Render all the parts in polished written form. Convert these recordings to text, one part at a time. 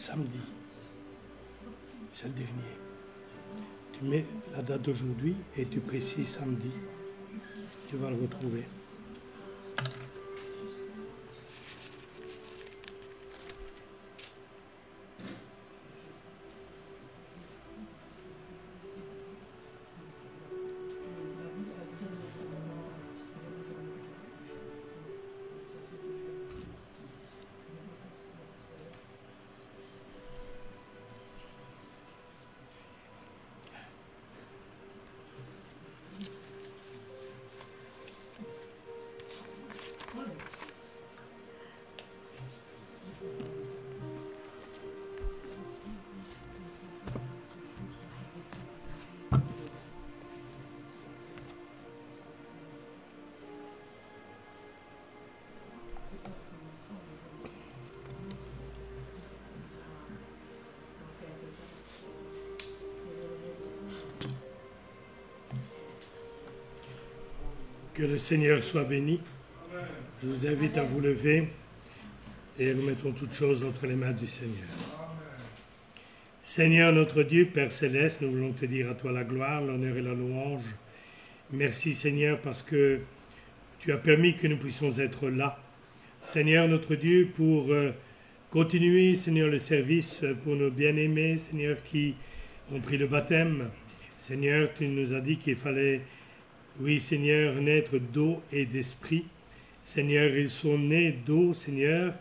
samedi. C'est le dernier. Tu mets la date d'aujourd'hui et tu précises samedi. Tu vas le retrouver. Que le Seigneur soit béni. Je vous invite à vous lever et remettons toutes choses entre les mains du Seigneur. Seigneur notre Dieu, Père Céleste, nous voulons te dire à toi la gloire, l'honneur et la louange. Merci Seigneur parce que tu as permis que nous puissions être là. Seigneur notre Dieu, pour continuer, Seigneur, le service pour nos bien-aimés, Seigneur, qui ont pris le baptême. Seigneur, tu nous as dit qu'il fallait, oui Seigneur, naître d'eau et d'esprit. Seigneur, ils sont nés d'eau, Seigneur,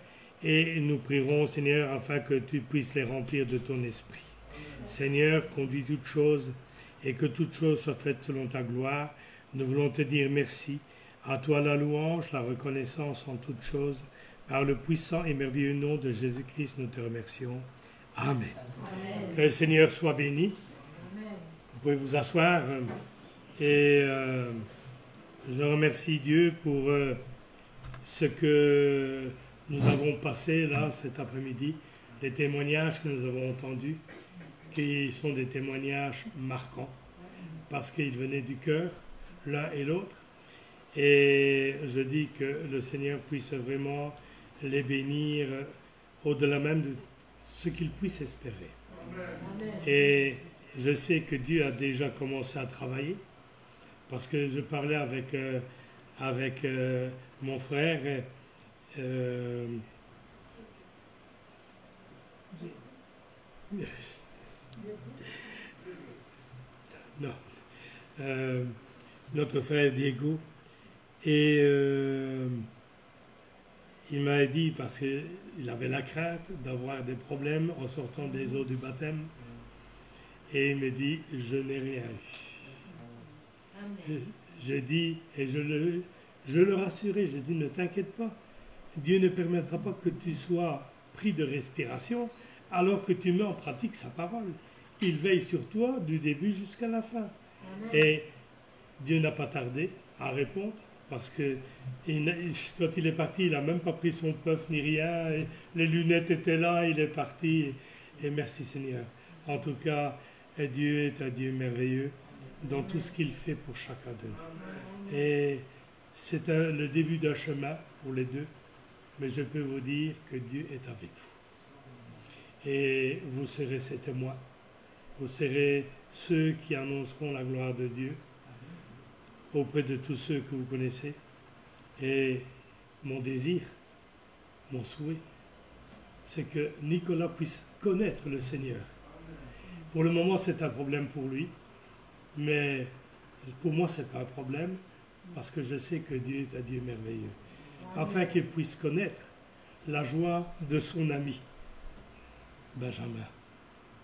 et nous prierons, Seigneur, afin que tu puisses les remplir de ton esprit. Seigneur, conduis toutes choses et que toutes choses soient faites selon ta gloire. Nous voulons te dire merci. À toi la louange, la reconnaissance en toutes choses. Par le puissant et merveilleux nom de Jésus-Christ, nous te remercions. Amen. Amen. Que le Seigneur soit béni. Amen. Vous pouvez vous asseoir. Et je remercie Dieu pour ce que nous avons passé là cet après-midi, les témoignages que nous avons entendus, qui sont des témoignages marquants, parce qu'ils venaient du cœur, l'un et l'autre. Et je dis que le Seigneur puisse vraiment les bénir au-delà même de ce qu'ils puissent espérer. Amen. Et je sais que Dieu a déjà commencé à travailler, parce que je parlais avec mon frère. Non. Notre frère Diego. Et il m'a dit, parce qu'il avait la crainte d'avoir des problèmes en sortant des eaux du baptême, et il me dit, je n'ai rien eu. Je dis, et je le rassurais, je dis, ne t'inquiète pas, Dieu ne permettra pas que tu sois pris de respiration alors que tu mets en pratique sa parole. Il veille sur toi du début jusqu'à la fin. Amen. Et Dieu n'a pas tardé à répondre, parce que quand il est parti, il n'a même pas pris son puff ni rien, et les lunettes étaient là, il est parti, et merci Seigneur. En tout cas, Dieu est un Dieu merveilleux dans tout ce qu'il fait pour chacun de nous. Et c'est le début d'un chemin pour les deux, mais je peux vous dire que Dieu est avec vous. Et vous serez ses témoins, vous serez ceux qui annonceront la gloire de Dieu auprès de tous ceux que vous connaissez. Et mon désir, mon souhait, c'est que Nicolas puisse connaître le Seigneur. Pour le moment, c'est un problème pour lui, mais pour moi, ce n'est pas un problème, parce que je sais que Dieu est un Dieu merveilleux. Afin qu'il puisse connaître la joie de son ami, Benjamin.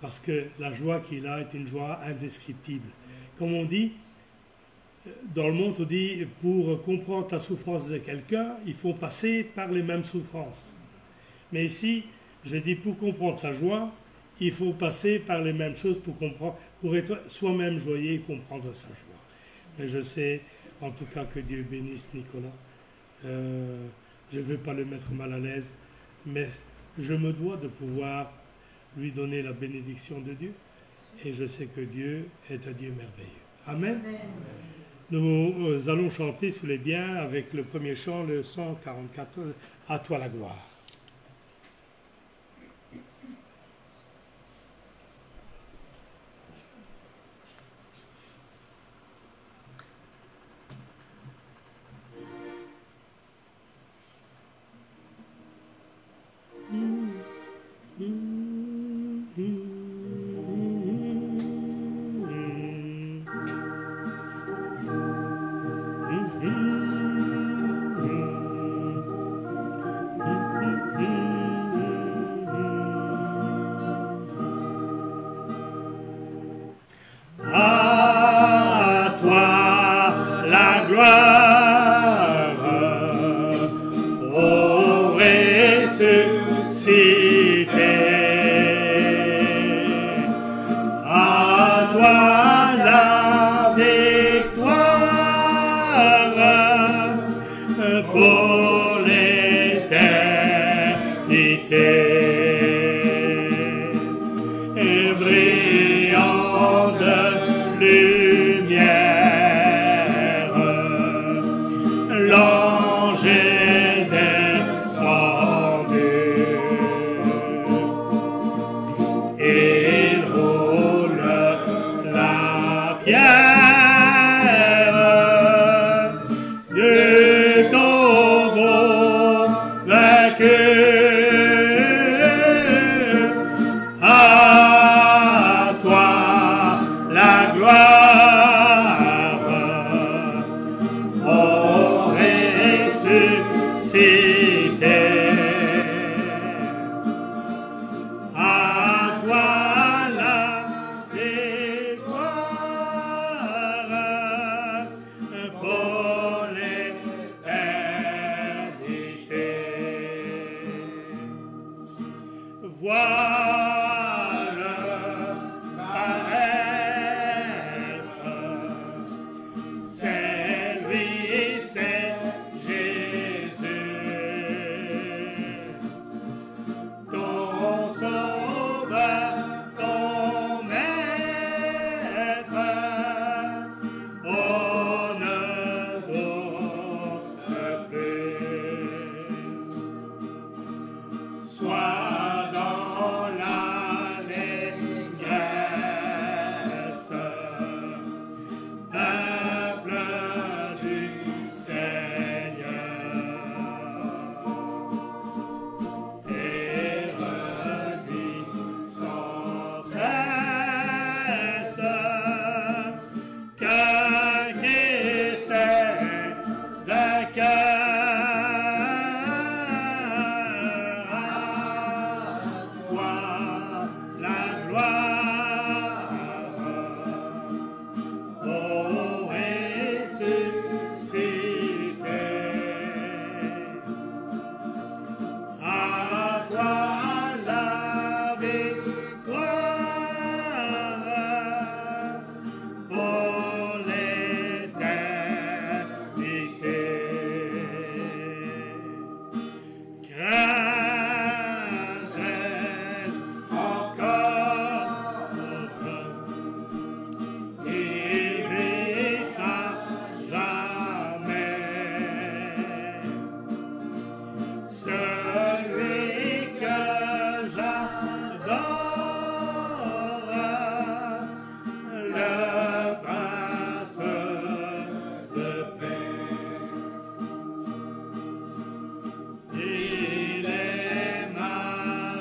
Parce que la joie qu'il a est une joie indescriptible. Comme on dit, dans le monde, on dit, pour comprendre la souffrance de quelqu'un, il faut passer par les mêmes souffrances. Mais ici, je dis, pour comprendre sa joie, il faut passer par les mêmes choses pour être soi-même joyeux et comprendre sa joie. Mais je sais, en tout cas, que Dieu bénisse Nicolas. Je ne veux pas le mettre mal à l'aise, mais je me dois de pouvoir lui donner la bénédiction de Dieu. Et je sais que Dieu est un Dieu merveilleux. Amen. Amen. Nous allons chanter sous les biens avec le premier chant, le 144, « À toi la gloire ». pour l'éternité. Et brillant de lumière, l'ange est descendu. Il roule la pierre du tombeau vaincu. À toi la gloire, ô ressuscité. À toi la victoire pour l'éternité. Voilà paraître, c'est lui, c'est Jésus, ton sauveur, ton maître. On ne doute plus. Sois dans l'allégresse, peuple du Seigneur, et redis sans cesse que Christ est vainqueur. À toi la gloire, ô ressuscité. À toi la victoire pour l'éternité. Craindrais-je encore? Il vit à jamais. Celui que j'adore, le prince de paix. Il est ma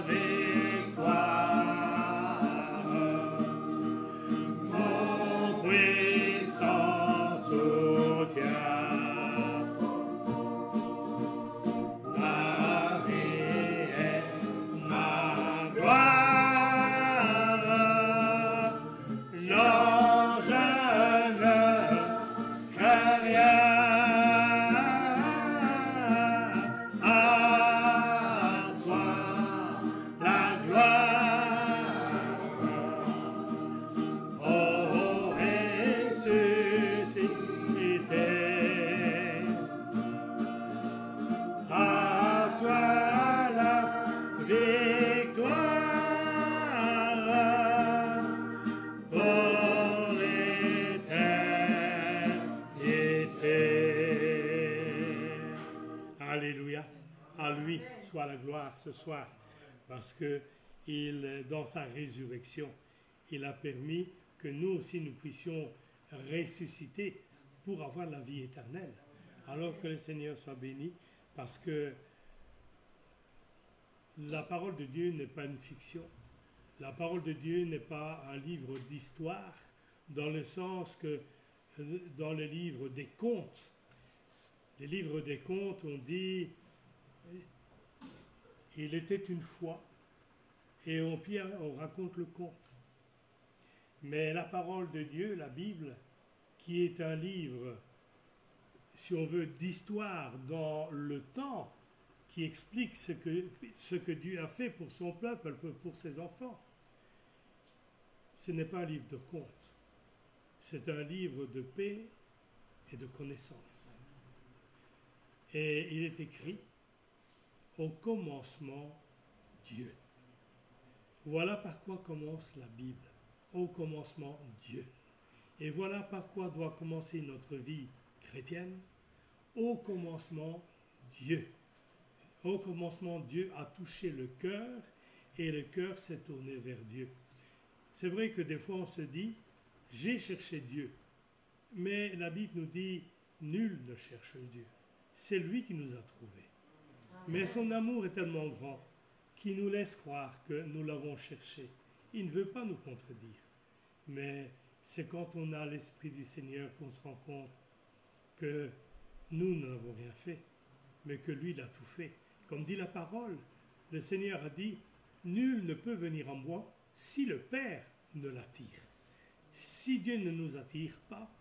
victoire, mon puissant soutien. La vie est ma gloire. Non, je ne crains rien. À toi la gloire, ô ressuscité. À toi la victoire pour l'éternité. Alléluia. À lui soit la gloire ce soir, parce que dans sa résurrection, il a permis que nous aussi nous puissions ressusciter pour avoir la vie éternelle. Alors que le Seigneur soit béni, parce que la parole de Dieu n'est pas une fiction. La parole de Dieu n'est pas un livre d'histoire, dans le sens que dans le livre des contes, les livres des contes, on dit il était une fois, et on raconte le conte. Mais la parole de Dieu, la Bible, qui est un livre, si on veut, d'histoire dans le temps, qui explique ce que Dieu a fait pour son peuple, pour ses enfants. Ce n'est pas un livre de contes, c'est un livre de paix et de connaissance. Et il est écrit, au commencement, Dieu. Voilà par quoi commence la Bible. Au commencement, Dieu. Et voilà par quoi doit commencer notre vie chrétienne. Au commencement, Dieu. Au commencement, Dieu a touché le cœur et le cœur s'est tourné vers Dieu. C'est vrai que des fois on se dit, j'ai cherché Dieu. Mais la Bible nous dit, nul ne cherche Dieu. C'est lui qui nous a trouvés. Mais son amour est tellement grand qu'il nous laisse croire que nous l'avons cherché. Il ne veut pas nous contredire. Mais c'est quand on a l'Esprit du Seigneur qu'on se rend compte que nous n'avons rien fait, mais que lui, il a tout fait. Comme dit la parole, le Seigneur a dit, nul ne peut venir en moi si le Père ne l'attire. Si Dieu ne nous attire pas,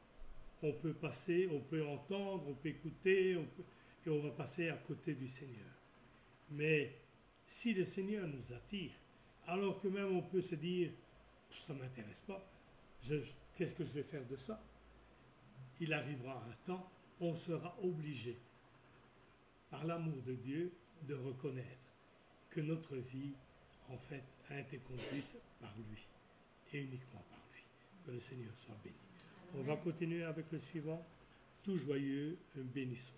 on peut passer, on peut entendre, on peut écouter, et on va passer à côté du Seigneur. Mais si le Seigneur nous attire, alors que même on peut se dire, ça ne m'intéresse pas, qu'est-ce que je vais faire de ça? Il arrivera un temps, on sera obligé, par l'amour de Dieu, de reconnaître que notre vie, en fait, a été conduite par lui, et uniquement par lui. Que le Seigneur soit béni. On va continuer avec le suivant. Tout joyeux, bénissons.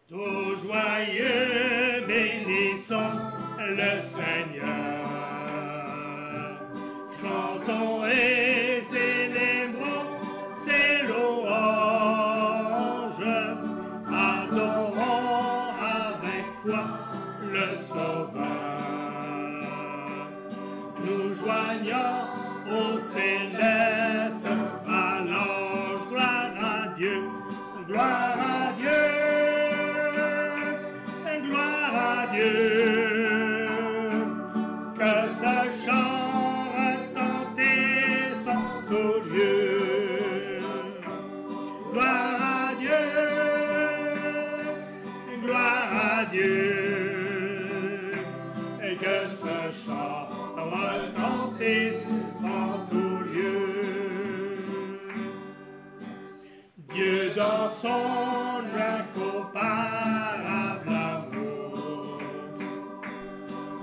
Tout joyeux, bénissons le Seigneur. Chantons et célébrons ses louanges. Adorons avec foi le Sauveur. Nous joignons au céleste phalange. Gloire à Dieu, gloire à Dieu. Que ce chant retentisse en tout lieu. Gloire à Dieu, gloire à Dieu. Et que ce chant retentisse en tout lieu. Dieu dans son incomparable amour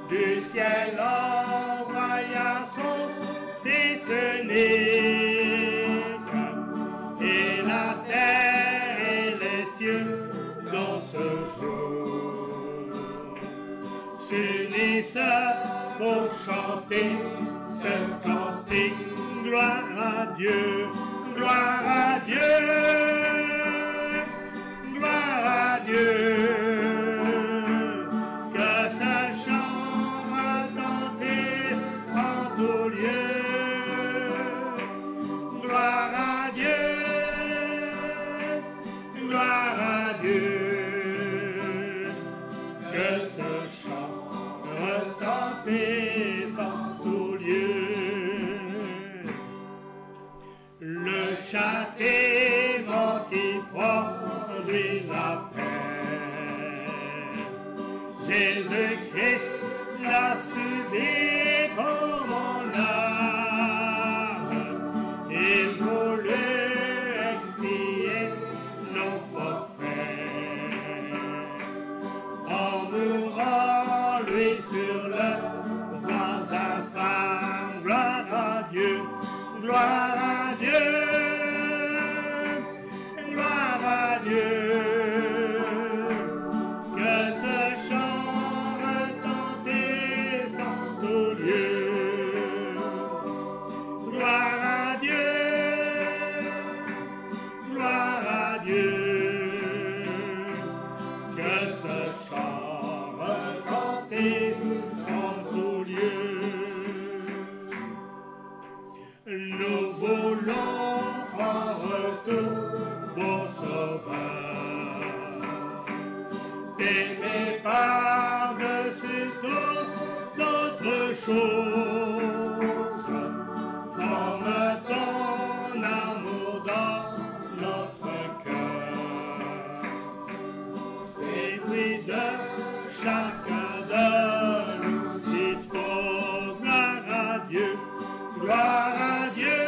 du ciel envoya son Fils unique, et la terre et les cieux dans ce jour s'unissent pour chanter ce cantique. Gloire à Dieu, gloire à Dieu, gloire à Dieu. Que ce chant retentisse en tout lieu. Gloire à Dieu, gloire à Dieu. Que ce chant retentisse en tout lieu. Le châtiment qui produit la paix, Jésus-Christ l'a subi pour mon âme. Il voulut expier nos forfaits en mourant lui sur le bois infâme. Gloire à Dieu, gloire à Dieu, gloire à Dieu. Que ce chant retentisse en tout lieu. Gloire à Dieu, gloire à Dieu. Que ce chant retentisse en tout lieu. Nous voulons en retour, bon Sauveur, t'aimer par-dessus tout. choses, forme ton amour dans notre cœur. Et puis de chacun de nous dispose gloire à Dieu, gloire à Dieu,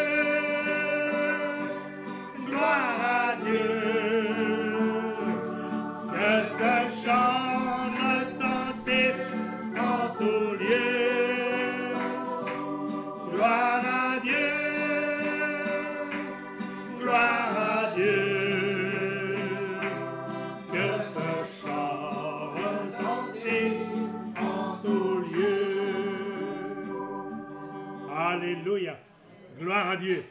gloire à Dieu. Que ce chant retentisse en tout lieu. Gloire à Dieu, gloire à Dieu. Que ce chant retentisse en tout lieu. Alléluia, gloire à Dieu.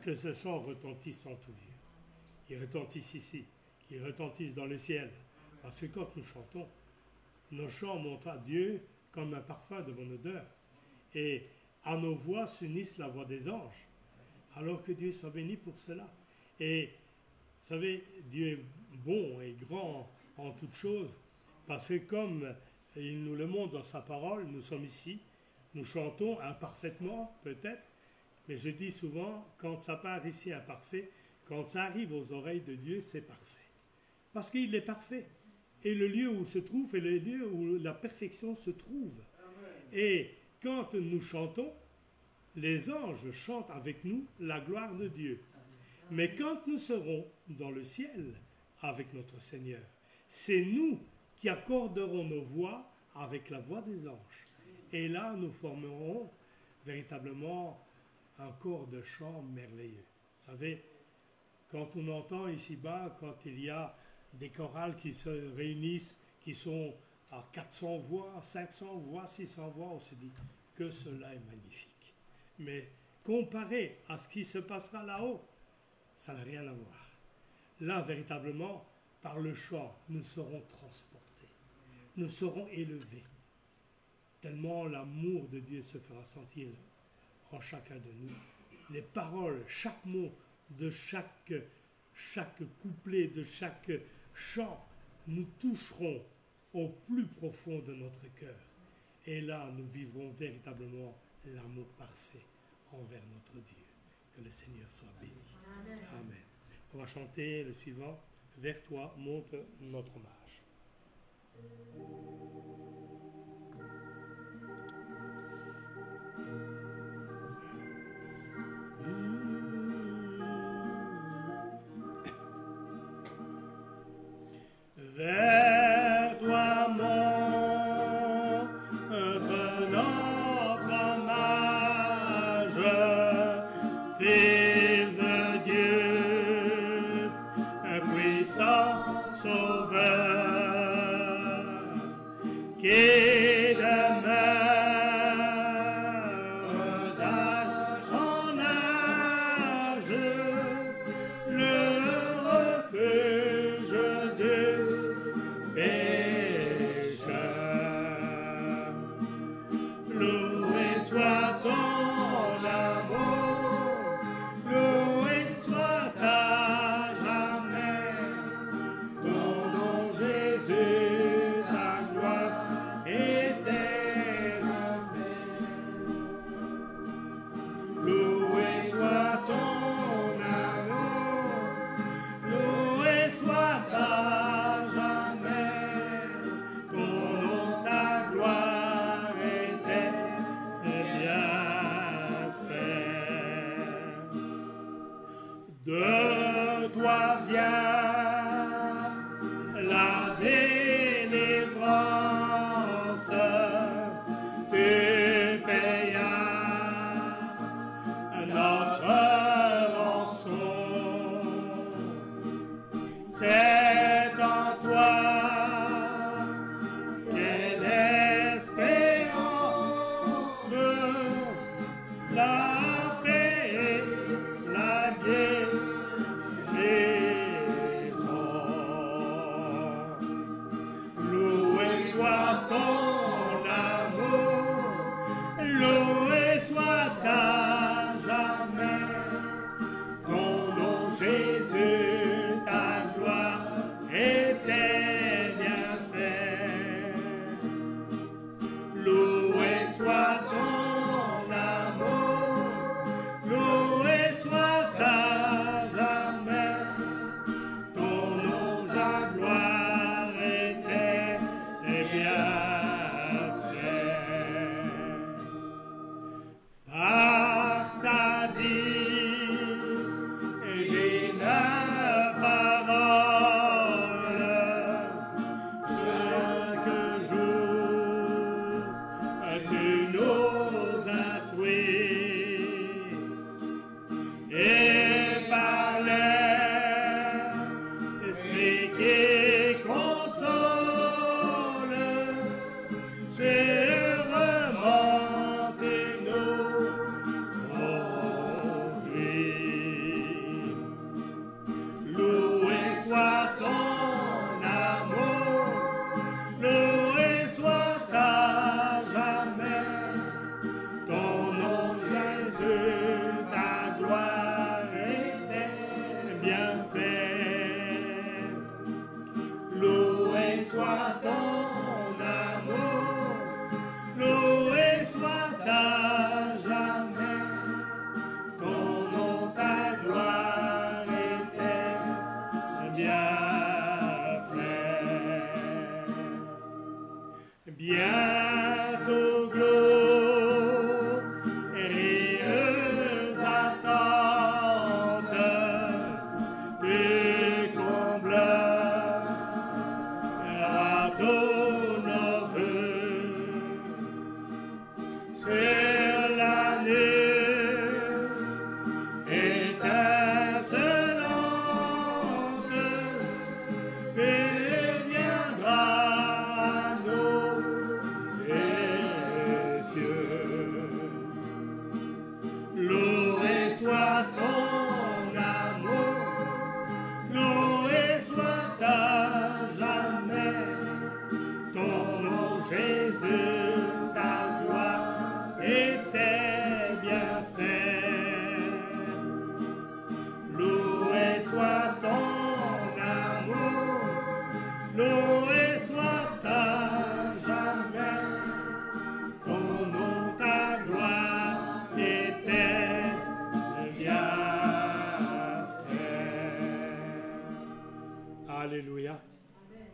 Que ce chant retentisse en tout lieu. Qu'il retentisse ici, qu'il retentisse dans le ciel. Parce que quand nous chantons, nos chants montrent à Dieu comme un parfum de bonne odeur. Et à nos voix s'unissent la voix des anges. Alors que Dieu soit béni pour cela. Et vous savez, Dieu est bon et grand en toutes choses. Parce que comme il nous le montre dans sa parole, nous sommes ici, nous chantons imparfaitement peut-être, mais je dis souvent, quand ça part ici imparfait, quand ça arrive aux oreilles de Dieu, c'est parfait. Parce qu'il est parfait. Et le lieu où se trouve est le lieu où la perfection se trouve. Et quand nous chantons, les anges chantent avec nous la gloire de Dieu. Mais quand nous serons dans le ciel avec notre Seigneur, c'est nous qui accorderons nos voix avec la voix des anges. Et là, nous formerons véritablement un corps de chant merveilleux. Vous savez, quand on entend ici-bas, quand il y a des chorales qui se réunissent, qui sont à 400 voix, 500 voix, 600 voix, on se dit que cela est magnifique. Mais comparé à ce qui se passera là-haut, ça n'a rien à voir. Là, véritablement, par le chant, nous serons transportés, nous serons élevés, tellement l'amour de Dieu se fera sentir en chacun de nous. Les paroles, chaque mot de chaque couplet, de chaque chant, nous toucheront au plus profond de notre cœur. Et là, nous vivrons véritablement l'amour parfait envers notre Dieu. Que le Seigneur soit béni. Amen. On va chanter le suivant. Vers toi monte notre hommage. Vers toi monte notre hommage, Fils de Dieu, un puissant Sauveur, qui demeure d'âge en âge, le refuge de pécheurs. Loué soit ton amour, loué soit à jamais, ton nom Jésus, ta gloire éternelle. Loué soit ton amour, loué soit à jamais, ton nom, ta gloire éternelle bien fait. De toi vient la délivrance, tu payas notre rançon. C'est en toi qu'est l'espérance, la paix, la guérison. Loué soit ton amour, loué soit à jamais, ton nom Jésus, ta gloire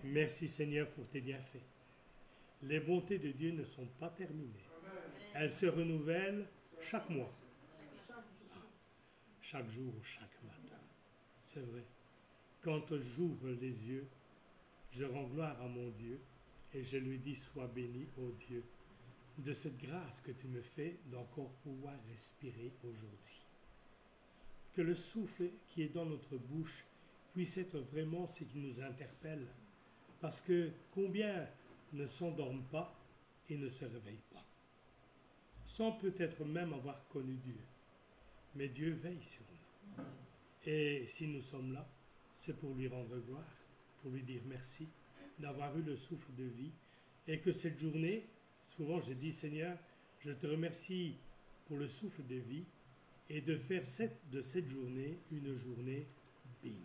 Merci Seigneur pour tes bienfaits. Les bontés de Dieu ne sont pas terminées. Elles se renouvellent chaque mois, chaque jour ou chaque matin. C'est vrai. Quand j'ouvre les yeux, je rends gloire à mon Dieu et je lui dis, sois béni, ô Dieu, de cette grâce que tu me fais d'encore pouvoir respirer aujourd'hui. Que le souffle qui est dans notre bouche puisse être vraiment ce qui nous interpelle. Parce que combien ne s'endorment pas et ne se réveillent pas, sans peut-être même avoir connu Dieu. Mais Dieu veille sur nous. Et si nous sommes là, c'est pour lui rendre gloire, pour lui dire merci d'avoir eu le souffle de vie. Et que cette journée, souvent je dis, Seigneur, je te remercie pour le souffle de vie et de faire de cette journée une journée bénie.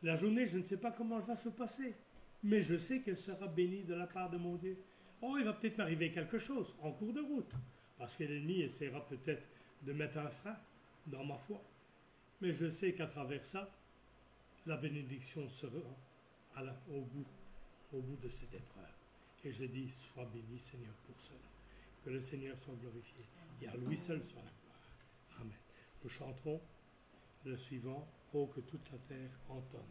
La journée, je ne sais pas comment elle va se passer, mais je sais qu'elle sera bénie de la part de mon Dieu. Oh, il va peut-être m'arriver quelque chose en cours de route, parce que l'ennemi essaiera peut-être de mettre un frein dans ma foi. Mais je sais qu'à travers ça, la bénédiction sera au bout de cette épreuve. Et je dis, sois béni Seigneur pour cela. Que le Seigneur soit glorifié. Et à lui seul soit la gloire. Amen. Nous chanterons le suivant, ô que toute la terre entonne.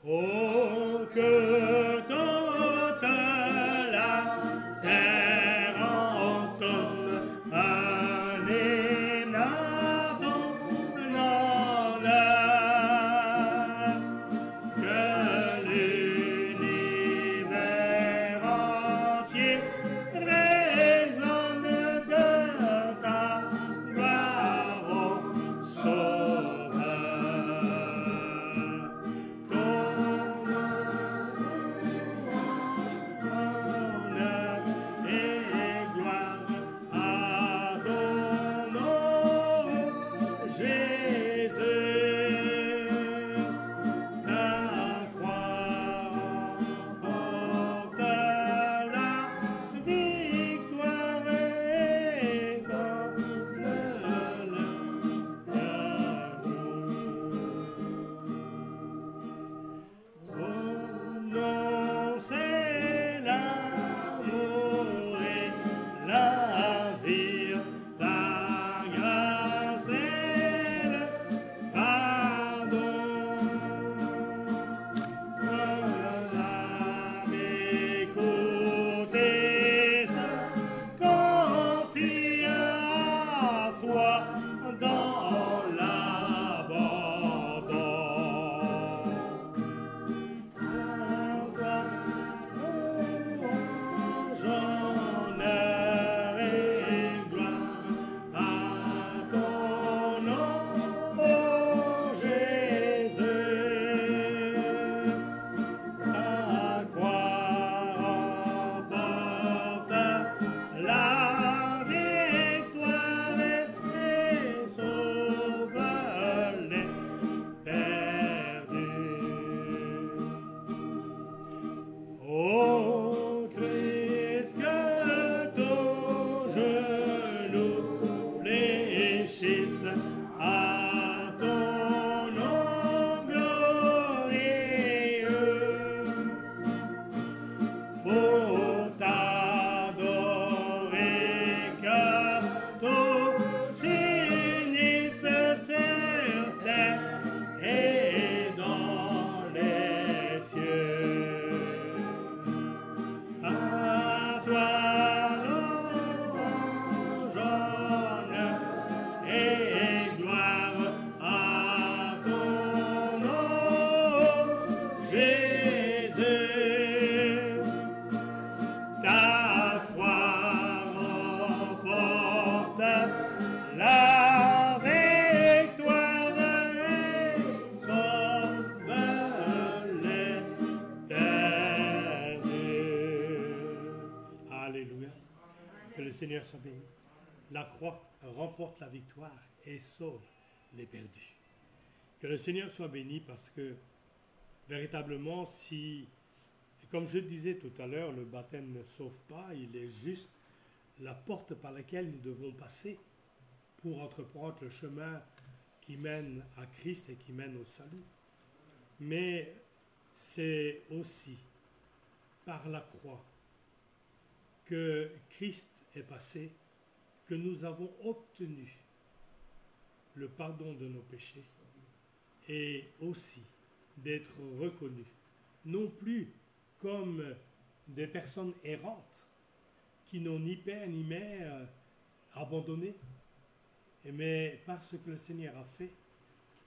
Oh, que toute la terre entonne un hymne à ton honneur, que l'univers entier résonne de ta gloire, ô Sauveur. C'est l'amour et la vie, ta grâce et le pardon. Écoute et se confie à toi dans l'abandon. Honneur et gloire à ton nom, ô Jésus. Ta croix remporte la victoire et sauve les perdus. Oh Christ, que ton genou fléchisse à ton nom glorieux pour t'adorer, que tous s'unissent sur terre et dans les cieux. À toi louange, honneur et gloire à ton nom, Jésus. Ta croix remporte la victoire et sauve les perdus. Alléluia. Que le Seigneur soit béni. La croix remporte la victoire et sauve les perdus. Que le Seigneur soit béni parce que véritablement, si, comme je disais tout à l'heure, le baptême ne sauve pas, il est juste la porte par laquelle nous devons passer pour entreprendre le chemin qui mène à Christ et qui mène au salut. Mais c'est aussi par la croix que Christ est passé, que nous avons obtenu le pardon de nos péchés et aussi d'être reconnus, non plus comme des personnes errantes qui n'ont ni père ni mère abandonnés, mais parce que le Seigneur a fait,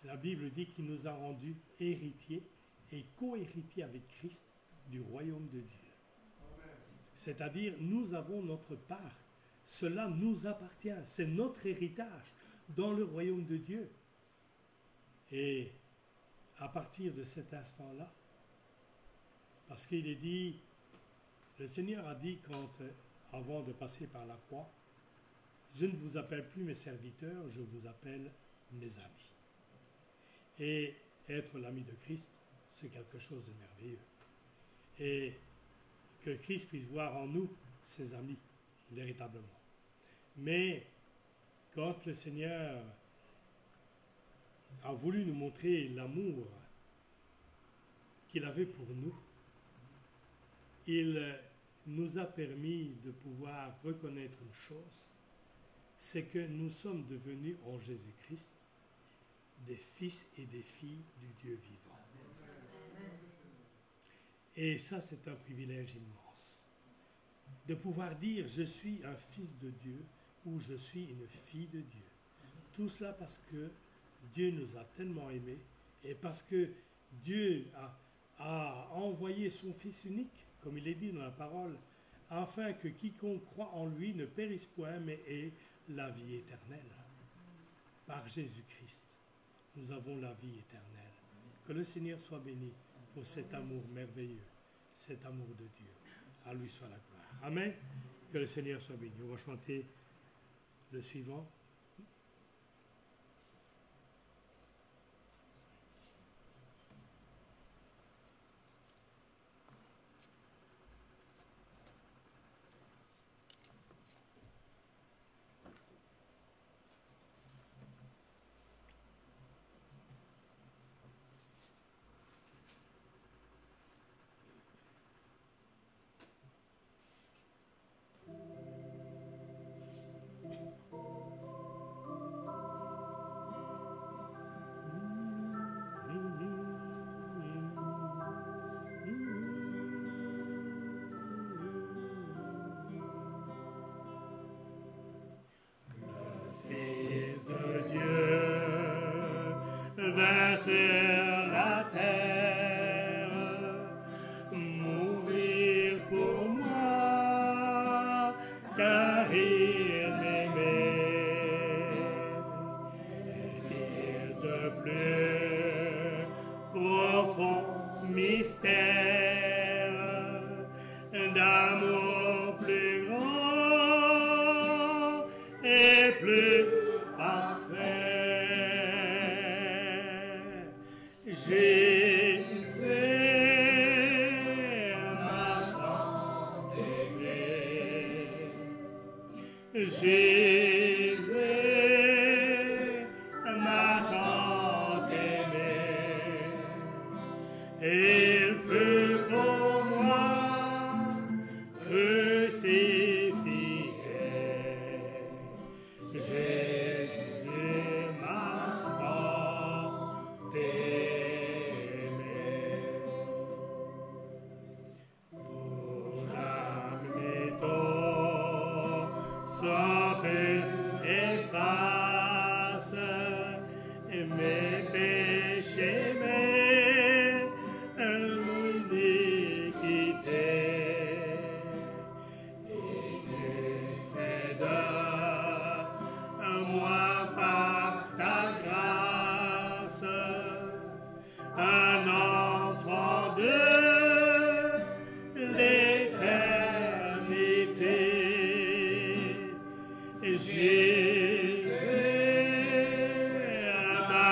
la Bible dit qu'il nous a rendus héritiers et co-héritiers avec Christ du royaume de Dieu. C'est-à-dire, nous avons notre part. Cela nous appartient. C'est notre héritage dans le royaume de Dieu. Et à partir de cet instant-là, parce qu'il est dit, le Seigneur a dit avant de passer par la croix, je ne vous appelle plus mes serviteurs, je vous appelle mes amis. Et être l'ami de Christ, c'est quelque chose de merveilleux. Et que Christ puisse voir en nous ses amis, véritablement. Mais quand le Seigneur a voulu nous montrer l'amour qu'il avait pour nous, il nous a permis de pouvoir reconnaître une chose, c'est que nous sommes devenus en Jésus-Christ des fils et des filles du Dieu vivant. Et ça, c'est un privilège immense. De pouvoir dire, je suis un fils de Dieu ou je suis une fille de Dieu. Tout cela parce que Dieu nous a tellement aimés et parce que Dieu a envoyé son Fils unique, comme il est dit dans la parole, afin que quiconque croit en lui ne périsse point, mais ait la vie éternelle. Par Jésus-Christ, nous avons la vie éternelle. Que le Seigneur soit béni pour cet amour merveilleux, cet amour de Dieu. À lui soit la gloire. Amen. Que le Seigneur soit béni. On va chanter le suivant. Vint sur la terre, mourir pour moi, car il m'aimait. Est-il de plus profond mystère, d'amour plus grand et plus parfait? Jésus m'a tant aimé. Jésus m'a tant aimé. Il fut pour moi crucifié. Jésus m'a tant aimé. Sans peu efface mes péchés, mes iniquités, et tu fais de moi par ta grâce un enfant de l'éternité. Jésus m'a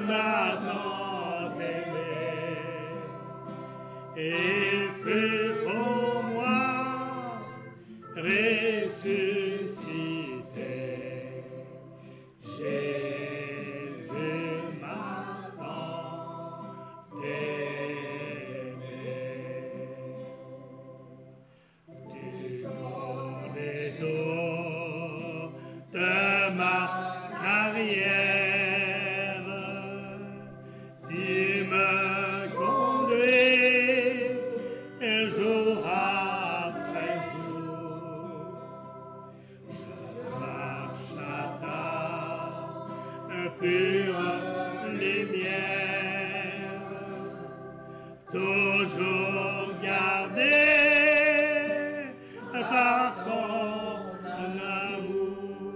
m'a tant aimé. Il fut pour moi ressuscité. Jésus m'a tant aimé. Tu connais toute ma carrière. Tu me conduis jour après jour. Je marche à ta pure lumière, toujours gardé par ton amour.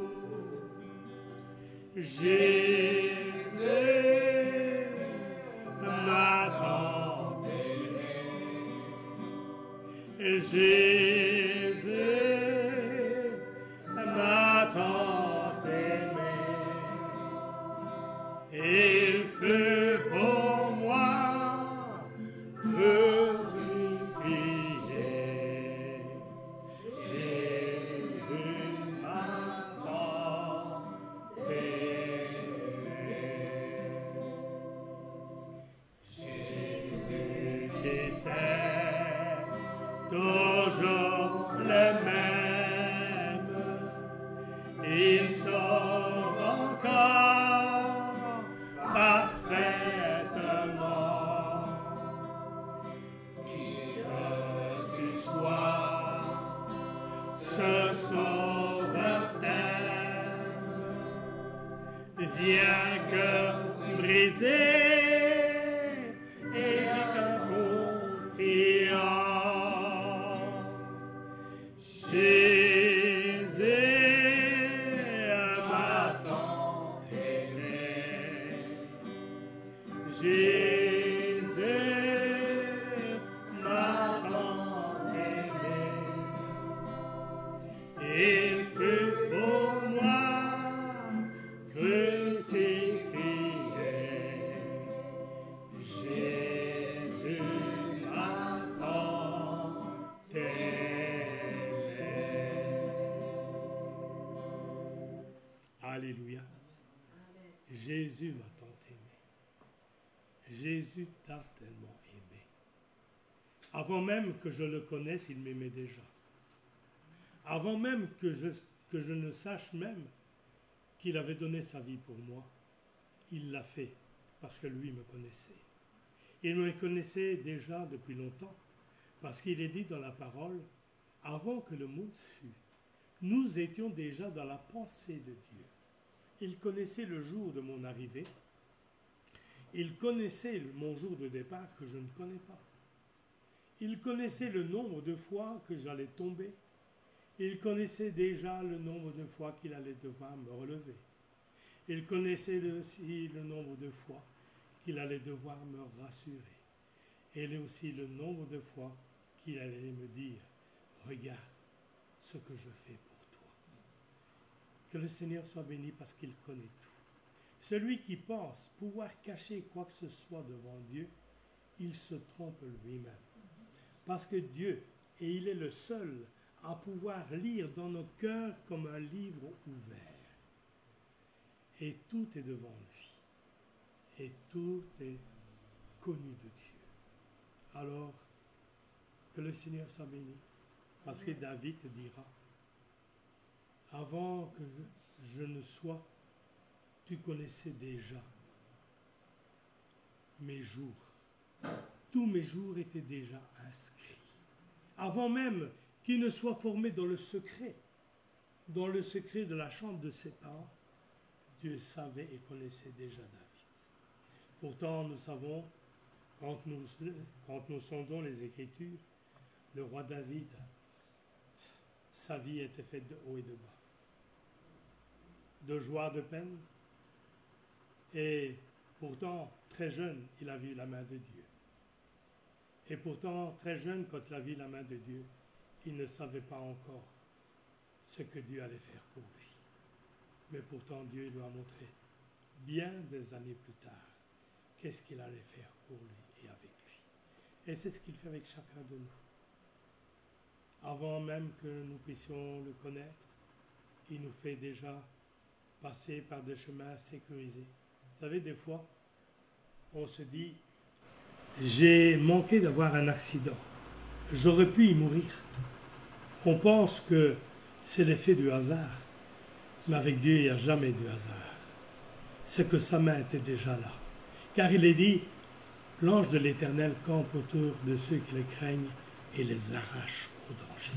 Jésus m'a tant aimé. Jésus m'a tant aimé. Il fut pour moi crucifié. Jésus m'a tant aimé. Jésus qui sait toujours le même, il sauve encore parfaitement. Qui que tu sois, ce sauveur t'aime. Viens que briser et confiant. Jésus m'a tant aimé. Jésus m'a tant aimé. Il fut pour moi crucifié. Jésus m'a tant aimé. Alléluia. Jésus m'a tant aimé. Jésus t'a tellement aimé. Avant même que je le connaisse, il m'aimait déjà. Avant même que je ne sache même qu'il avait donné sa vie pour moi, il l'a fait parce que lui me connaissait. Il me connaissait déjà depuis longtemps parce qu'il est dit dans la parole, avant que le monde fût, nous étions déjà dans la pensée de Dieu. Il connaissait le jour de mon arrivée. Il connaissait mon jour de départ que je ne connais pas. Il connaissait le nombre de fois que j'allais tomber. Il connaissait déjà le nombre de fois qu'il allait devoir me relever. Il connaissait aussi le nombre de fois qu'il allait devoir me rassurer. Et aussi le nombre de fois qu'il allait me dire, regarde ce que je fais pour toi. Que le Seigneur soit béni parce qu'il connaît tout. Celui qui pense pouvoir cacher quoi que ce soit devant Dieu, il se trompe lui-même. Parce que Dieu, et il est le seul à pouvoir lire dans nos cœurs comme un livre ouvert. Et tout est devant lui. Et tout est connu de Dieu. Alors, que le Seigneur soit béni. Parce que David te dira, avant que je ne sois, tu connaissais déjà mes jours. Tous mes jours étaient déjà inscrits. Avant même qu'il ne soit formé dans le secret de la chambre de ses parents, Dieu savait et connaissait déjà David. Pourtant, nous savons, quand nous sondons les Écritures, le roi David, sa vie était faite de haut et de bas, de joie, de peine, et pourtant, très jeune, il a vu la main de Dieu. Et pourtant, très jeune, quand il a vu la main de Dieu, il ne savait pas encore ce que Dieu allait faire pour lui. Mais pourtant, Dieu lui a montré, bien des années plus tard, qu'est-ce qu'il allait faire pour lui et avec lui. Et c'est ce qu'il fait avec chacun de nous. Avant même que nous puissions le connaître, il nous fait déjà passer par des chemins sécurisés. Vous savez, des fois, on se dit, j'ai manqué d'avoir un accident. J'aurais pu y mourir. On pense que c'est l'effet du hasard. Mais avec Dieu, il n'y a jamais de hasard. C'est que sa main était déjà là. Car il est dit, l'ange de l'Éternel campe autour de ceux qui le craignent et les arrache au danger.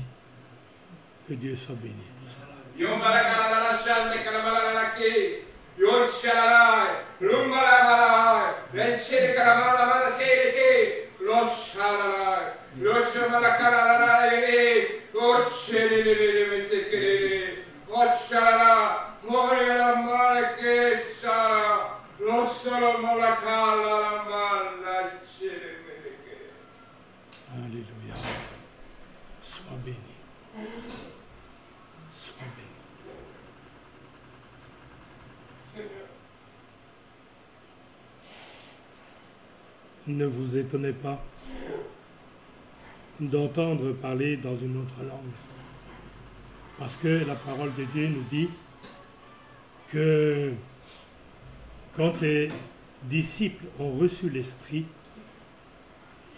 Que Dieu soit béni pour cela. Alléluia. Sois béni. Sois béni. Ne vous étonnez pas d'entendre parler dans une autre langue. Parce que la parole de Dieu nous dit que quand les disciples ont reçu l'Esprit,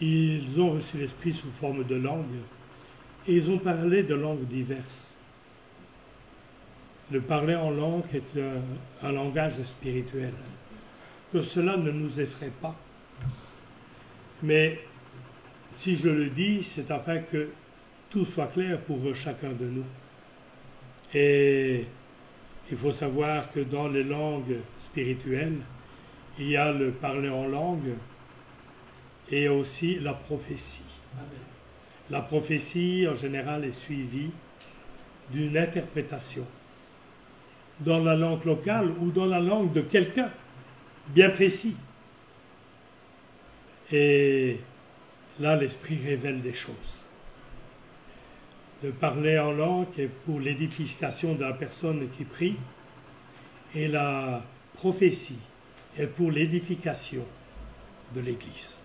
ils ont reçu l'Esprit sous forme de langue et ils ont parlé de langues diverses. Le parler en langue est un langage spirituel. Que cela ne nous effraie pas. Mais si je le dis, c'est afin que tout soit clair pour chacun de nous. Et il faut savoir que dans les langues spirituelles, il y a le parler en langue et aussi la prophétie. Amen. La prophétie, en général, est suivie d'une interprétation dans la langue locale ou dans la langue de quelqu'un bien précis. Et là, l'Esprit révèle des choses. Le parler en langue est pour l'édification de la personne qui prie et la prophétie est pour l'édification de l'Église.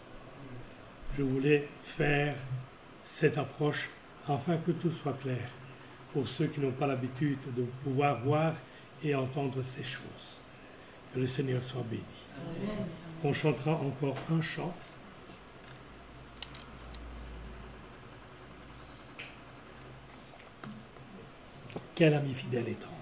Je voulais faire cette approche afin que tout soit clair pour ceux qui n'ont pas l'habitude de pouvoir voir et entendre ces choses. Que le Seigneur soit béni. Amen. On chantera encore un chant. Quel ami fidèle et tendre.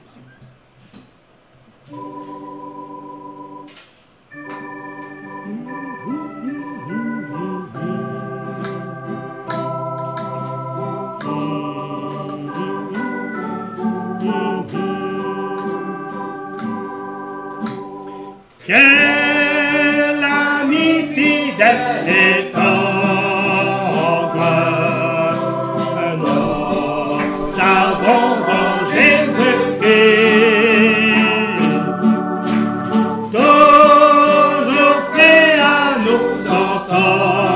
Quel ami fidèle et tendre, nous avons en Jésus-Christ, toujours prêt à nous entendre,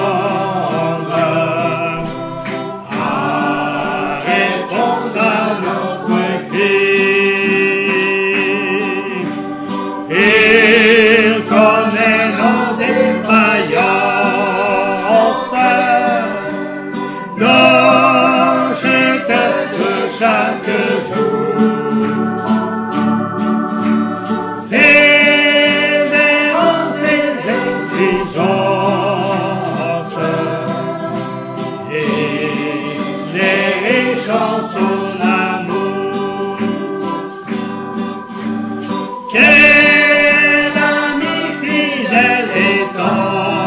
à répondre à notre cri. Il connaît nos défaillances, nos chutes de chaque jour. Ses errances, ses exigences, et les riches en son amour. Quel ami fidèle et tendre,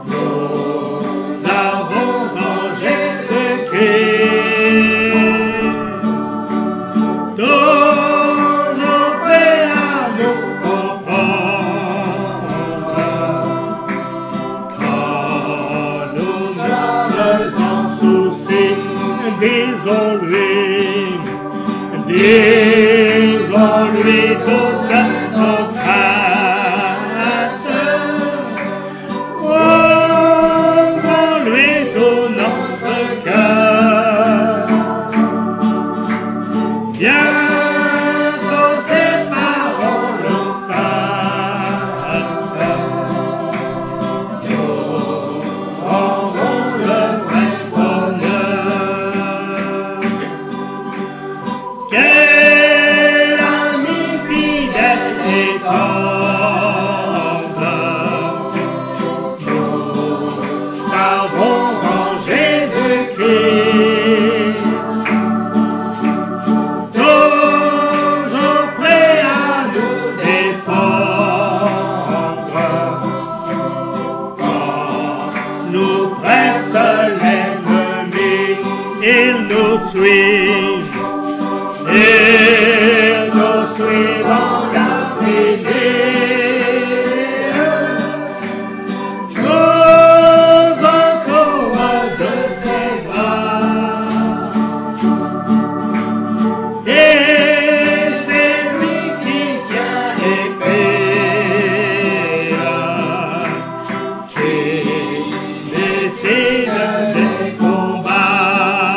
nous avons en Jésus-Christ, toujours prêt à nous comprendre, quand nous sommes en souci, disons-lui toute nos craintes, ouvrons-lui tout notre cœur. Viens il nous suit dans la nous encore de ses bras. Et c'est lui qui tient l'épée qui décide des combats.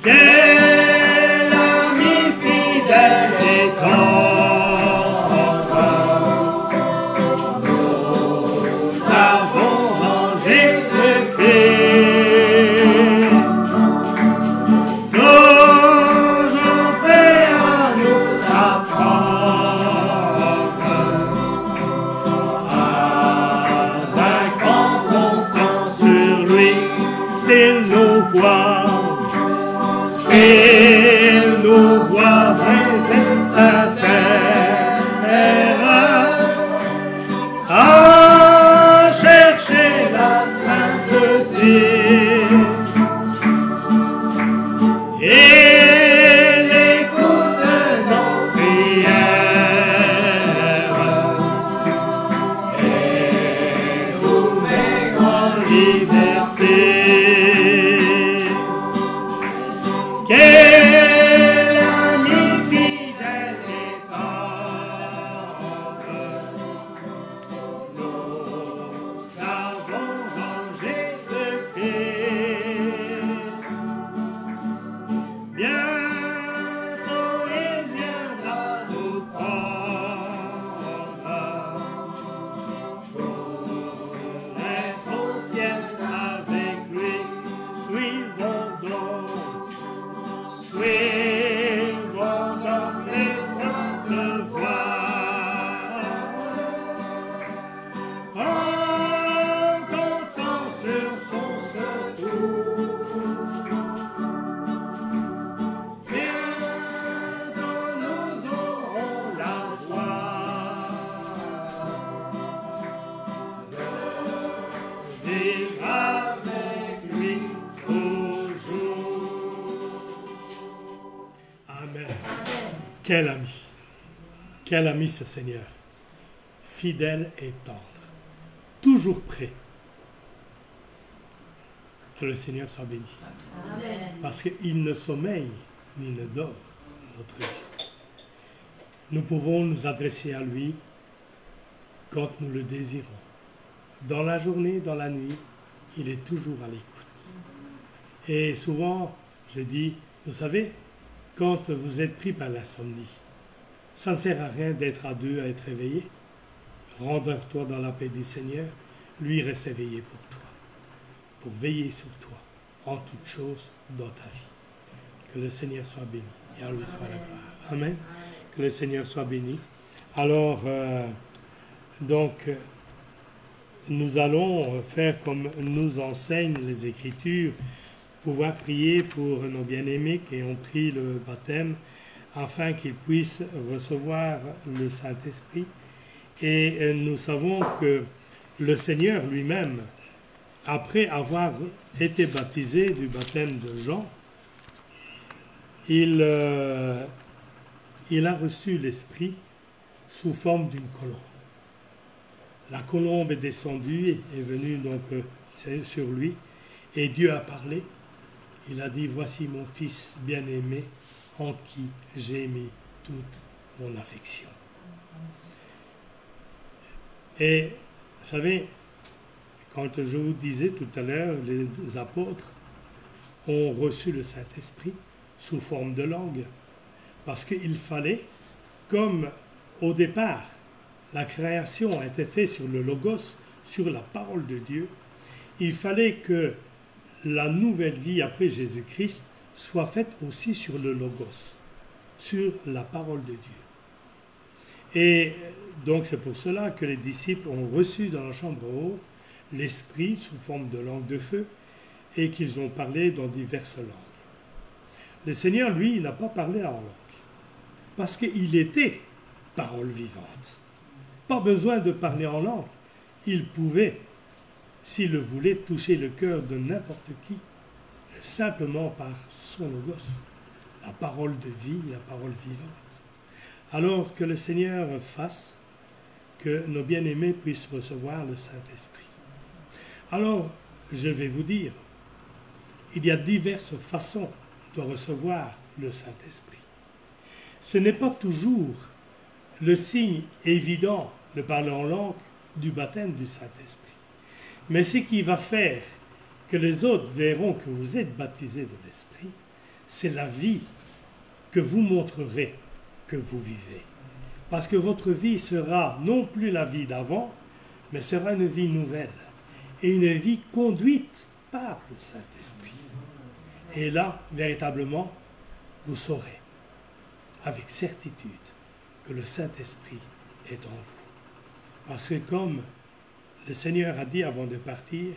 Quel ami fidèle et tendre, nous avons rangé ce Christ. Toujours prêt à nous apprendre à vaincre en comptant sur lui. S'il nous voit vrais et sincères, à chercher la sainteté et l'écoute de nos prières, et nous met en liberté. Quel ami fidèle et tendre, nous avons rangé ce Christ. Bientôt il viendra nous prendre pour être au ciel avec lui. Suivons donc les grandes voies, en comptant sur son secours. Bientôt nous aurons la joie de vivre avec lui toujours. Amen. Quel ami ce Seigneur, fidèle et tendre, toujours prêt. Que le Seigneur soit béni. Amen. Parce qu'il ne sommeille ni ne dort, notre Dieu. Nous pouvons nous adresser à lui quand nous le désirons. Dans la journée, dans la nuit, il est toujours à l'écoute. Et souvent, je dis, vous savez, quand vous êtes pris par l'insomnie, ça ne sert à rien d'être à deux, à être éveillé. Rendors-toi dans la paix du Seigneur, lui reste éveillé pour toi, pour veiller sur toi, en toutes choses dans ta vie. Que le Seigneur soit béni, et à lui soit la gloire. Amen. Que le Seigneur soit béni. Alors, nous allons faire comme nous enseignent les Écritures, pouvoir prier pour nos bien-aimés qui ont pris le baptême, afin qu'ils puissent recevoir le Saint-Esprit. Et nous savons que le Seigneur lui-même, après avoir été baptisé du baptême de Jean, il a reçu l'Esprit sous forme d'une colombe. La colombe est descendue et est venue donc sur lui, et Dieu a parlé. Il a dit, voici mon fils bien-aimé, en qui j'ai mis toute mon affection. Et vous savez, quand je vous disais tout à l'heure, les apôtres ont reçu le Saint-Esprit sous forme de langue, parce qu'il fallait, comme au départ, la création a été faite sur le Logos, sur la parole de Dieu, il fallait que la nouvelle vie après Jésus-Christ soit faite aussi sur le Logos, sur la parole de Dieu. Et donc c'est pour cela que les disciples ont reçu dans la chambre haute l'Esprit sous forme de langue de feu et qu'ils ont parlé dans diverses langues. Le Seigneur, lui, il n'a pas parlé en langue parce qu'il était parole vivante. Pas besoin de parler en langue. Il pouvait s'il le voulait, toucher le cœur de n'importe qui, simplement par son logos, la parole de vie, la parole vivante. Alors que le Seigneur fasse que nos bien-aimés puissent recevoir le Saint-Esprit. Alors, je vais vous dire, il y a diverses façons de recevoir le Saint-Esprit. Ce n'est pas toujours le signe évident, le parler en langue, du baptême du Saint-Esprit. Mais ce qui va faire que les autres verront que vous êtes baptisés de l'Esprit, c'est la vie que vous montrerez que vous vivez. Parce que votre vie sera non plus la vie d'avant, mais sera une vie nouvelle. Et une vie conduite par le Saint-Esprit. Et là, véritablement, vous saurez avec certitude que le Saint-Esprit est en vous. Parce que comme le Seigneur a dit avant de partir,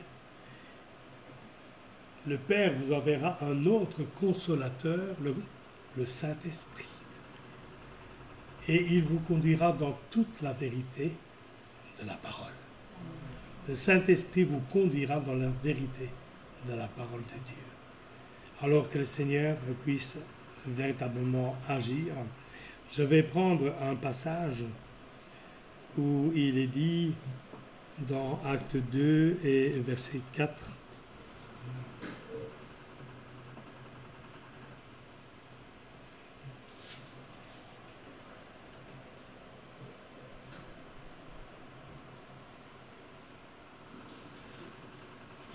le Père vous enverra un autre consolateur, le Saint-Esprit. Et il vous conduira dans toute la vérité de la parole. Le Saint-Esprit vous conduira dans la vérité de la parole de Dieu. Alors que le Seigneur puisse véritablement agir, je vais prendre un passage où il est dit dans Acte 2 et verset 4.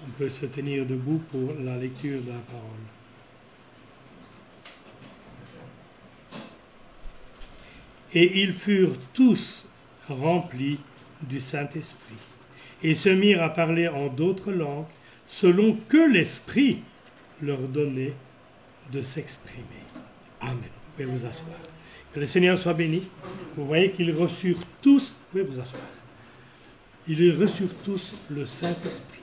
On peut se tenir debout pour la lecture de la parole. Et ils furent tous remplis du Saint-Esprit, et se mirent à parler en d'autres langues, selon que l'Esprit leur donnait de s'exprimer. Amen. Vous pouvez vous asseoir. Que le Seigneur soit béni. Vous voyez qu'ils reçurent tous, vous pouvez vous asseoir, ils reçurent tous le Saint-Esprit.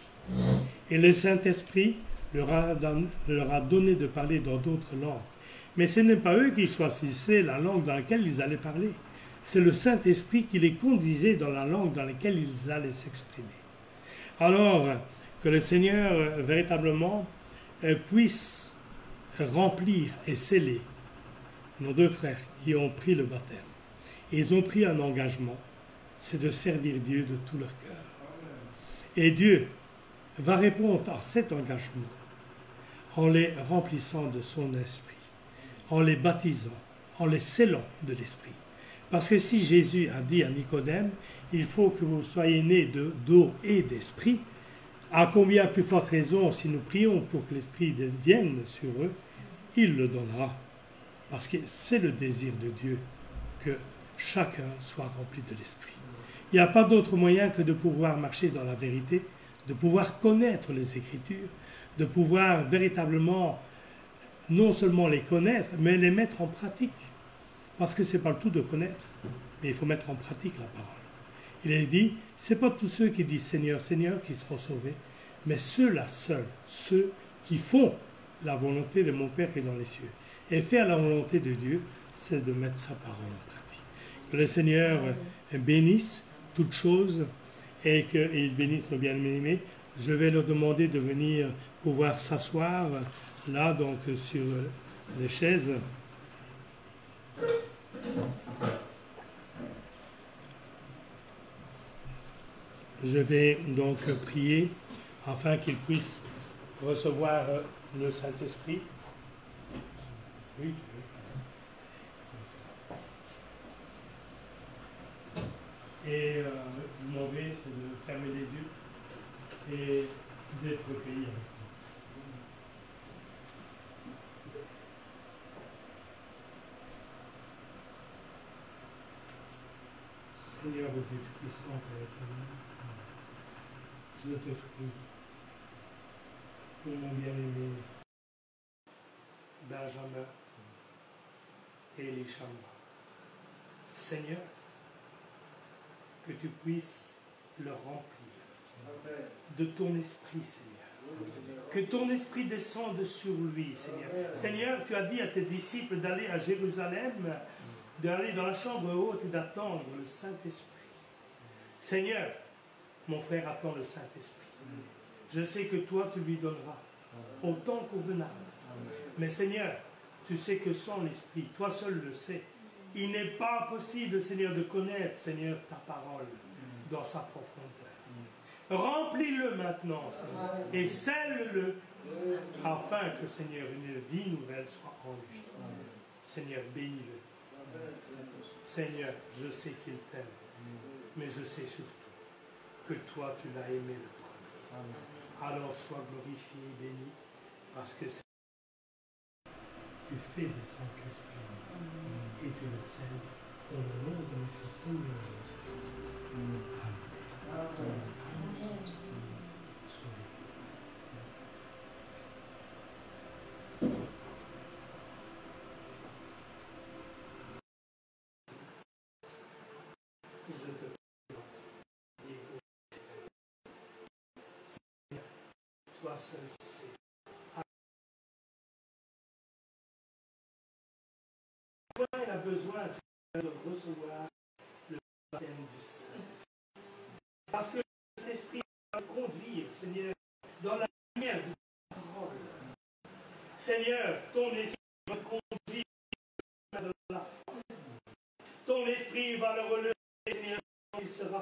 Et le Saint-Esprit leur a donné de parler dans d'autres langues. Mais ce n'est pas eux qui choisissaient la langue dans laquelle ils allaient parler. C'est le Saint-Esprit qui les conduisait dans la langue dans laquelle ils allaient s'exprimer. Alors, que le Seigneur véritablement puisse remplir et sceller nos deux frères qui ont pris le baptême. Et ils ont pris un engagement, c'est de servir Dieu de tout leur cœur. Et Dieu va répondre à cet engagement en les remplissant de son esprit, en les baptisant, en les scellant de l'esprit. Parce que si Jésus a dit à Nicodème, il faut que vous soyez nés d'eau et d'esprit, à combien plus forte raison, si nous prions pour que l'esprit vienne sur eux, il le donnera. Parce que c'est le désir de Dieu que chacun soit rempli de l'esprit. Il n'y a pas d'autre moyen que de pouvoir marcher dans la vérité, de pouvoir connaître les Écritures, de pouvoir véritablement non seulement les connaître, mais les mettre en pratique. Parce que ce n'est pas le tout de connaître, mais il faut mettre en pratique la parole. Il est dit, ce n'est pas tous ceux qui disent Seigneur, Seigneur qui seront sauvés, mais ceux-là seuls, ceux qui font la volonté de mon Père qui est dans les cieux. Et faire la volonté de Dieu, c'est de mettre sa parole en pratique. Que le Seigneur bénisse toutes choses et qu'il bénisse nos bien-aimés. Je vais leur demander de venir pouvoir s'asseoir là, donc sur les chaises. Je vais donc prier afin qu'ils puissent recevoir le Saint-Esprit. Oui. Et je m'en vais, c'est de fermer les yeux et d'être recueilli avec vous. Seigneur Dieu Tout-Puissant, Père éternel, je te prie pour mon bien-aimé Benjamin et Elishama. Seigneur, que tu puisses le remplir de ton esprit, Seigneur. Que ton esprit descende sur lui, Seigneur. Seigneur, tu as dit à tes disciples d'aller à Jérusalem, d'aller dans la chambre haute et d'attendre le Saint-Esprit. Seigneur, mon frère attend le Saint-Esprit. Je sais que toi, tu lui donneras au temps convenable. Mais Seigneur, tu sais que sans l'Esprit, toi seul le sais, il n'est pas possible, Seigneur, de connaître, Seigneur, ta parole dans sa profondeur. Remplis-le maintenant, Seigneur, et scelle-le afin que, Seigneur, une vie nouvelle soit en lui. Seigneur, bénis-le. Seigneur, je sais qu'il t'aime, mais je sais surtout que toi, tu l'as aimé le premier. Alors sois glorifié et béni, parce que tu fais descendre l'Esprit et tu le scelles au nom de notre Seigneur Jésus-Christ. Amen. Amen. Toi seul sais. Il a besoin de recevoir le baptême du Saint-Esprit. Parce que le Saint-Esprit va le conduire, Seigneur, dans la lumière de ta parole. Seigneur, ton esprit va le conduire dans la foi. Ton esprit va le relever, Seigneur, il sera.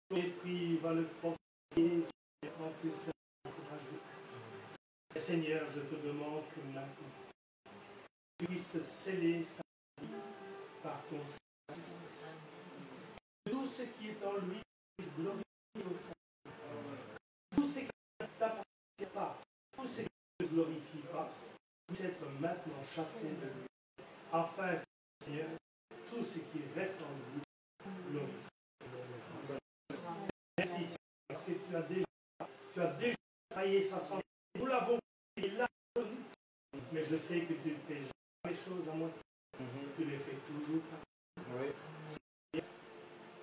Ton esprit va le fortifier, quand tu seras courageux. Seigneur, je te demande que maintenant, tu puisses sceller sa vie par ton Saint-Esprit. Tout ce qui est en lui, glorifie au Saint-Esprit. Tout ce qui ne t'appartient pas, tout ce qui ne te glorifie pas, puisse être maintenant chassé de lui, afin que, Seigneur, tout ce qui reste en lui, glorifie. Merci, parce que tu as déjà payé sa santé. Nous l'avons fait là, mais je sais que tu ne fais jamais les choses à moitié. Tu les fais toujours pas. Oui.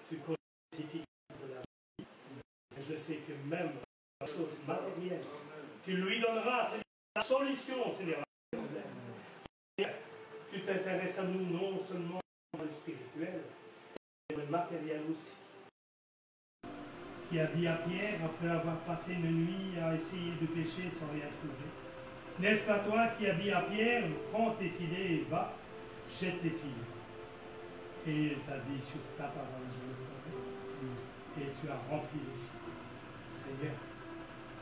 Tu connais les difficultés de la vie. Et je sais que même la chose matérielle, tu lui donneras, Seigneur, la solution, Seigneur. Seigneur, tu t'intéresses à nous non seulement dans le spirituel, mais dans le matériel aussi. Qui a dit à Pierre, après avoir passé une nuit à essayer de pêcher sans rien trouver, n'est-ce pas toi qui as dit à Pierre, prends tes filets et va, jette tes filets. Et il t'a dit, sur ta parole, je le ferai. Et tu as rempli les filets. Seigneur,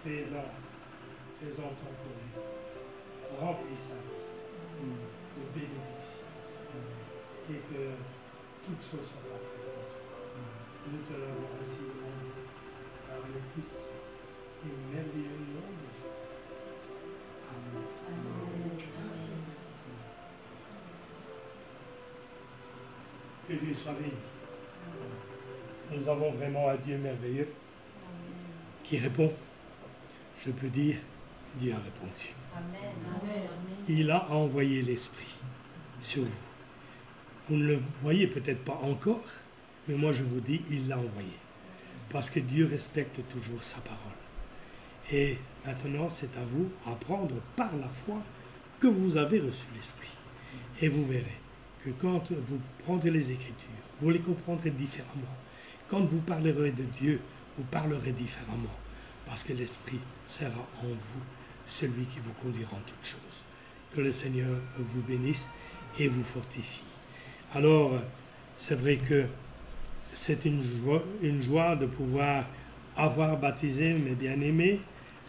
fais-en ton produit. Remplis sa vie de bénédictions. Et que toutes choses soient parfaites pour toi. Nous te l'avons ainsi demandé par le Christ et merveilleux nom de Jésus-Christ. Amen. Que Dieu soit béni. Nous avons vraiment un Dieu merveilleux qui répond. Je peux dire, Dieu a répondu. Amen. Il a envoyé l'Esprit sur vous. Vous ne le voyez peut-être pas encore, mais moi je vous dis, il l'a envoyé. Parce que Dieu respecte toujours sa parole. Et maintenant, c'est à vous à prendre par la foi que vous avez reçu l'Esprit. Et vous verrez que quand vous prendrez les Écritures, vous les comprendrez différemment. Quand vous parlerez de Dieu, vous parlerez différemment. Parce que l'Esprit sera en vous, celui qui vous conduira en toutes choses. Que le Seigneur vous bénisse et vous fortifie. Alors, c'est vrai que c'est une joie de pouvoir avoir baptisé mes bien-aimés.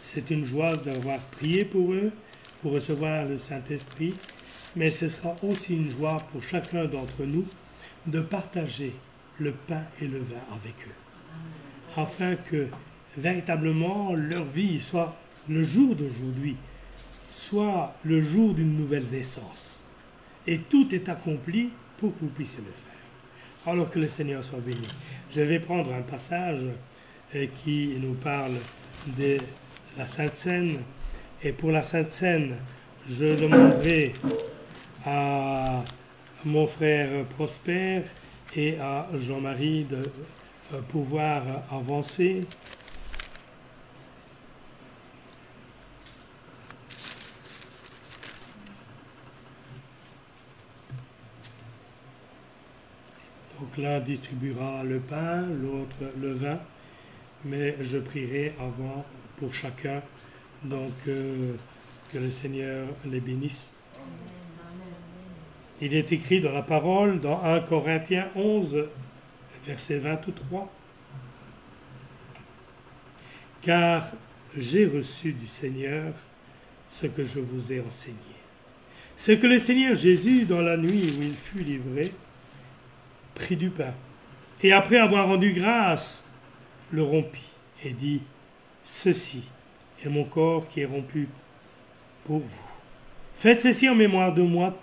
C'est une joie d'avoir prié pour eux, pour recevoir le Saint-Esprit. Mais ce sera aussi une joie pour chacun d'entre nous de partager le pain et le vin avec eux. Afin que véritablement leur vie soit le jour d'aujourd'hui, soit le jour d'une nouvelle naissance. Et tout est accompli pour que vous puissiez le faire. Alors que le Seigneur soit béni. Je vais prendre un passage qui nous parle de la Sainte Seine. Et pour la Sainte Seine, je demanderai à mon frère Prosper et à Jean-Marie de pouvoir avancer. Donc l'un distribuera le pain, l'autre le vin. mais je prierai avant pour chacun. Donc, que le Seigneur les bénisse. Il est écrit dans la parole, dans 1 Corinthiens 11, verset 23. Car j'ai reçu du Seigneur ce que je vous ai enseigné. C'est que le Seigneur Jésus, dans la nuit où il fut livré, prit du pain, et après avoir rendu grâce, le rompit, et dit, « Ceci est mon corps qui est rompu pour vous. Faites ceci en mémoire de moi. »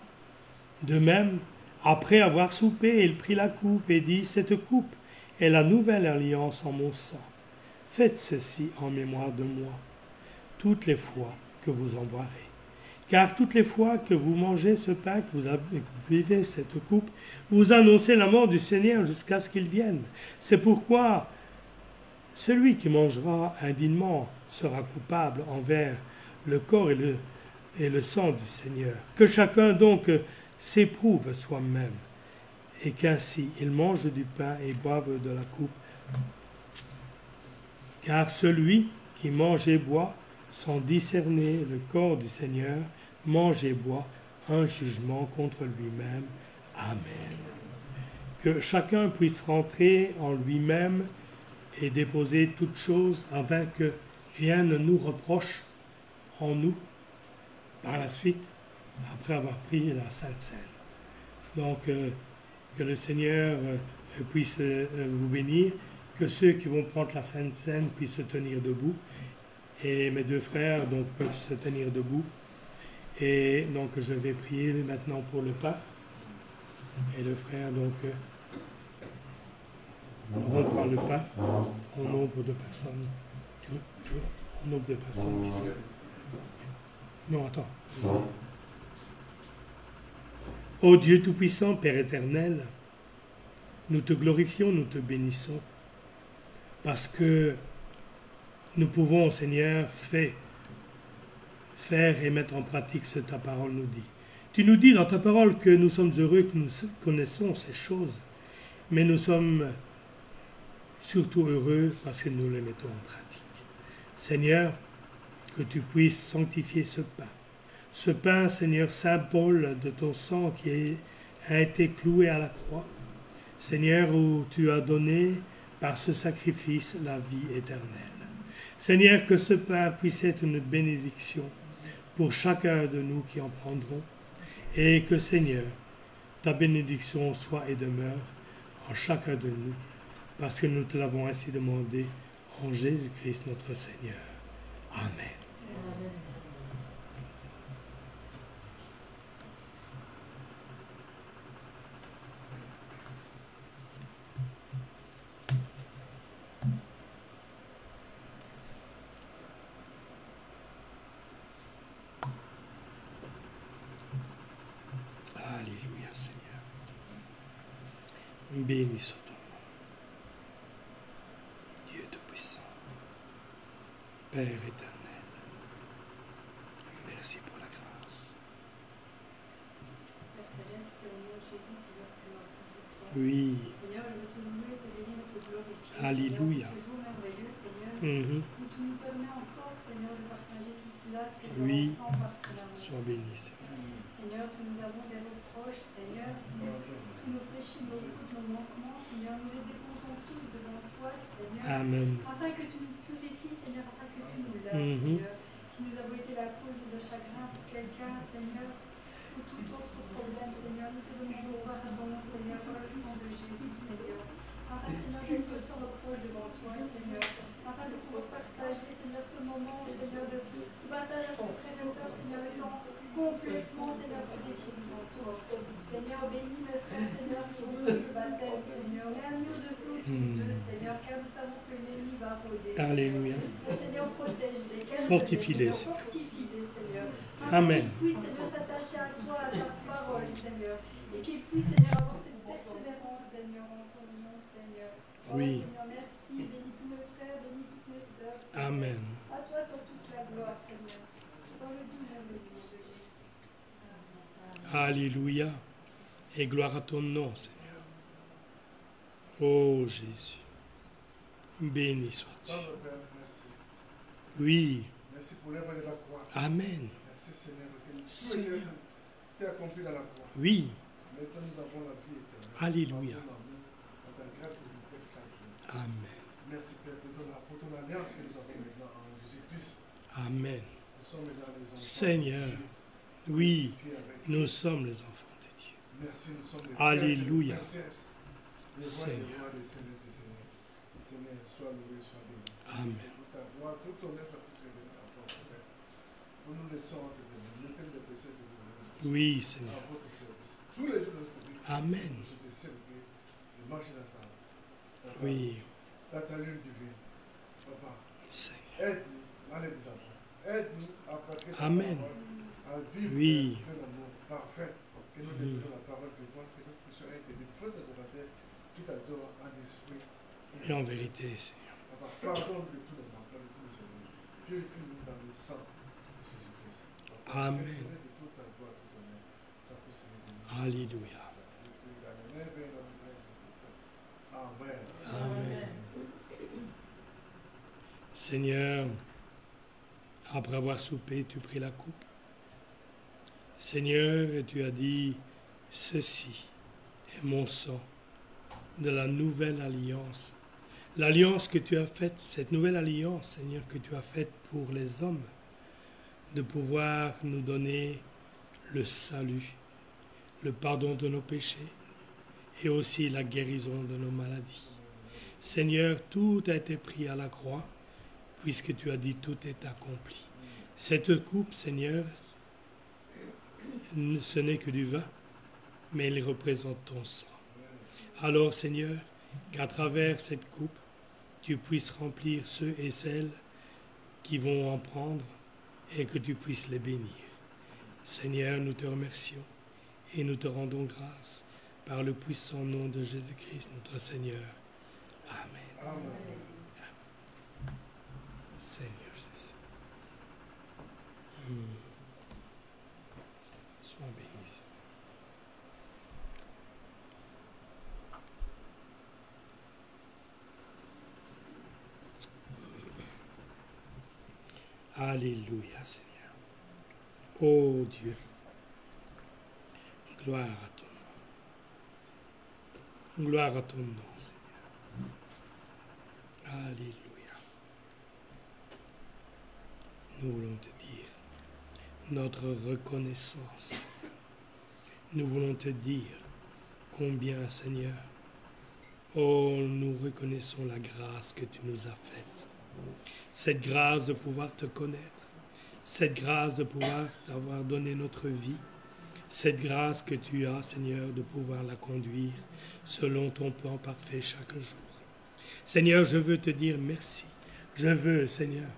De même, après avoir soupé, il prit la coupe et dit, « Cette coupe est la nouvelle alliance en mon sang. Faites ceci en mémoire de moi, toutes les fois que vous en boirez. Car toutes les fois que vous mangez ce pain, que vous buvez cette coupe, vous annoncez la mort du Seigneur jusqu'à ce qu'il vienne. C'est pourquoi celui qui mangera indignement sera coupable envers le corps et le sang du Seigneur. Que chacun donc s'éprouve soi-même, et qu'ainsi il mange du pain et boive de la coupe. Car celui qui mange et boit sans discerner le corps du Seigneur, mange et boit un jugement contre lui-même. Amen. Que chacun puisse rentrer en lui-même et déposer toutes choses afin que rien ne nous reproche en nous par la suite, après avoir pris la Sainte Seine. Donc, que le Seigneur puisse vous bénir, que ceux qui vont prendre la Sainte Seine puissent se tenir debout, et mes deux frères donc peuvent se tenir debout. Et donc, je vais prier maintenant pour le pain, et le frère donc rompra le pain au nombre de personnes. Au nombre de personnes qui sont... Non, attends. Ô Dieu Tout-Puissant, Père éternel, nous te glorifions, nous te bénissons, parce que nous pouvons, Seigneur, faire et mettre en pratique ce que ta parole nous dit. Tu nous dis dans ta parole que nous sommes heureux, que nous connaissons ces choses, mais nous sommes surtout heureux parce que nous les mettons en pratique. Seigneur, que tu puisses sanctifier ce pain. Ce pain, Seigneur, symbole de ton sang qui a été cloué à la croix. Seigneur, où tu as donné par ce sacrifice la vie éternelle. Seigneur, que ce pain puisse être une bénédiction pour chacun de nous qui en prendront, et que, Seigneur, ta bénédiction soit et demeure en chacun de nous, parce que nous te l'avons ainsi demandé en Jésus-Christ notre Seigneur. Amen. Amen. Alléluia, Seigneur. Béni soit ton nom. Dieu Tout-Puissant, Père éternel, merci pour la grâce. Père Céleste, au nom de Jésus, Seigneur, que je m'approche de toi. Oui. Seigneur, je veux te louer, te bénir et te glorifier. Alléluia. Seigneur, ce jour merveilleux, Seigneur, où tu nous permets encore, Seigneur, de partager tout cela, Seigneur, Oui. ensemble par ton amour. Sois béni, Seigneur. Seigneur, si nous avons des reproches, Seigneur, tous nos péchés, nos fautes, nos manquements, Seigneur, nous les déposons tous devant toi, Seigneur. Amen. Afin que tu nous purifies, Seigneur, afin que tu nous laves, Seigneur. Si nous avons été la cause de chagrin pour quelqu'un, Seigneur, ou tout autre problème, Seigneur, nous te demandons pardon, Seigneur, par le sang de Jésus, Seigneur. Afin, Seigneur, d'être sans reproche devant toi, Seigneur. Afin de pouvoir partager, Seigneur, ce moment, Seigneur, de partage avec tes frères et sœurs, Seigneur, étant complètement, Seigneur, purifié devant toi. Seigneur, bénis mes frères, Seigneur, qui ont eu le baptême, Seigneur. Mets un mur de feu autour d'eux, Seigneur, car nous savons que l'ennemi va rôder. Alléluia. Seigneur, protège-les, Fortifie-les, fortifie-les, Seigneur. Amen. Qu'ils puissent, Seigneur, s'attacher à toi, à ta parole, Seigneur. Et qu'ils puissent, Seigneur, avoir cette persévérance, Seigneur, en ton nom, Seigneur. Oui. Seigneur, merci. Bénis tous mes frères, bénis toutes mes sœurs. Amen. À toi soit toute la gloire, Seigneur. Dans le doux nom de Jésus. Alléluia. Et gloire à ton nom, Seigneur. Oh Jésus. Béni sois-tu. Tendre Père, merci. Oui. Merci pour l'œuvre de la croix. Amen. Merci Seigneur, parce que tout Seigneur. est accompli dans la croix. Oui. Maintenant, nous avons la vie éternelle. Alléluia. Par ton amour, par ta grâce que nous faites chaque jour. Amen. Merci Père pour ton alliance que nous avons maintenant en Jésus-Christ. Amen. Nous sommes maintenant les enfants. Seigneur. Oui. Nous sommes les enfants de Dieu. Merci, nous sommes les Alléluia. princesses. Les rois, Seigneur. des célestes, des seigneurs. Seigneur, sois loué, sois béni. Amen. Pour ta gloire, tout honneur, ça puisse venir à toi, Père. Pour nous laissons entre tes mains. Mettez le péché que vous voulez. Oui, Seigneur. À votre service. Tous les jours de notre vie. Amen. Je te servir, de marcher dans ta Oui. dans ta ligne divine. Papa, Seigneur. aide-nous à les enfants. Aide-nous à pratiquer ta Amen. parole, à vivre Oui. un amour parfait. Que nous devions la parole vivante, que nous puissions être des faux adorateurs qui t'adorent en esprit Et en vérité, Seigneur. Papa, pardonne de tous les manquements, de tous les erreurs. Purifie-nous dans le sang de Jésus-Christ. Papa, Amen. recevez de toute ta gloire, tout honneur. Ça puisse venir. Alléluia. Je prie dans le nom de Jésus-Christ. Amen. Amen. Seigneur, après avoir soupé, tu pris la coupe. Seigneur, et tu as dit, ceci est mon sang de la nouvelle alliance. L'alliance que tu as faite, cette nouvelle alliance, Seigneur, que tu as faite pour les hommes, de pouvoir nous donner le salut, le pardon de nos péchés et aussi la guérison de nos maladies. Seigneur, tout a été pris à la croix, puisque tu as dit tout est accompli. Cette coupe, Seigneur, ce n'est que du vin, mais elle représente ton sang. Alors, Seigneur, qu'à travers cette coupe, tu puisses remplir ceux et celles qui vont en prendre et que tu puisses les bénir. Seigneur, nous te remercions et nous te rendons grâce par le puissant nom de Jésus-Christ, notre Seigneur. Amen. Amen. Seigneur Jésus. Sois béni. Alléluia, Seigneur. Oh Dieu, gloire à ton nom. Gloire à ton nom, Seigneur. Alléluia. Nous voulons te dire notre reconnaissance. Nous voulons te dire combien, Seigneur, oh, nous reconnaissons la grâce que tu nous as faite. Cette grâce de pouvoir te connaître, cette grâce de pouvoir t'avoir donné notre vie, cette grâce que tu as, Seigneur, de pouvoir la conduire selon ton plan parfait chaque jour. Seigneur, je veux te dire merci. Je veux, Seigneur,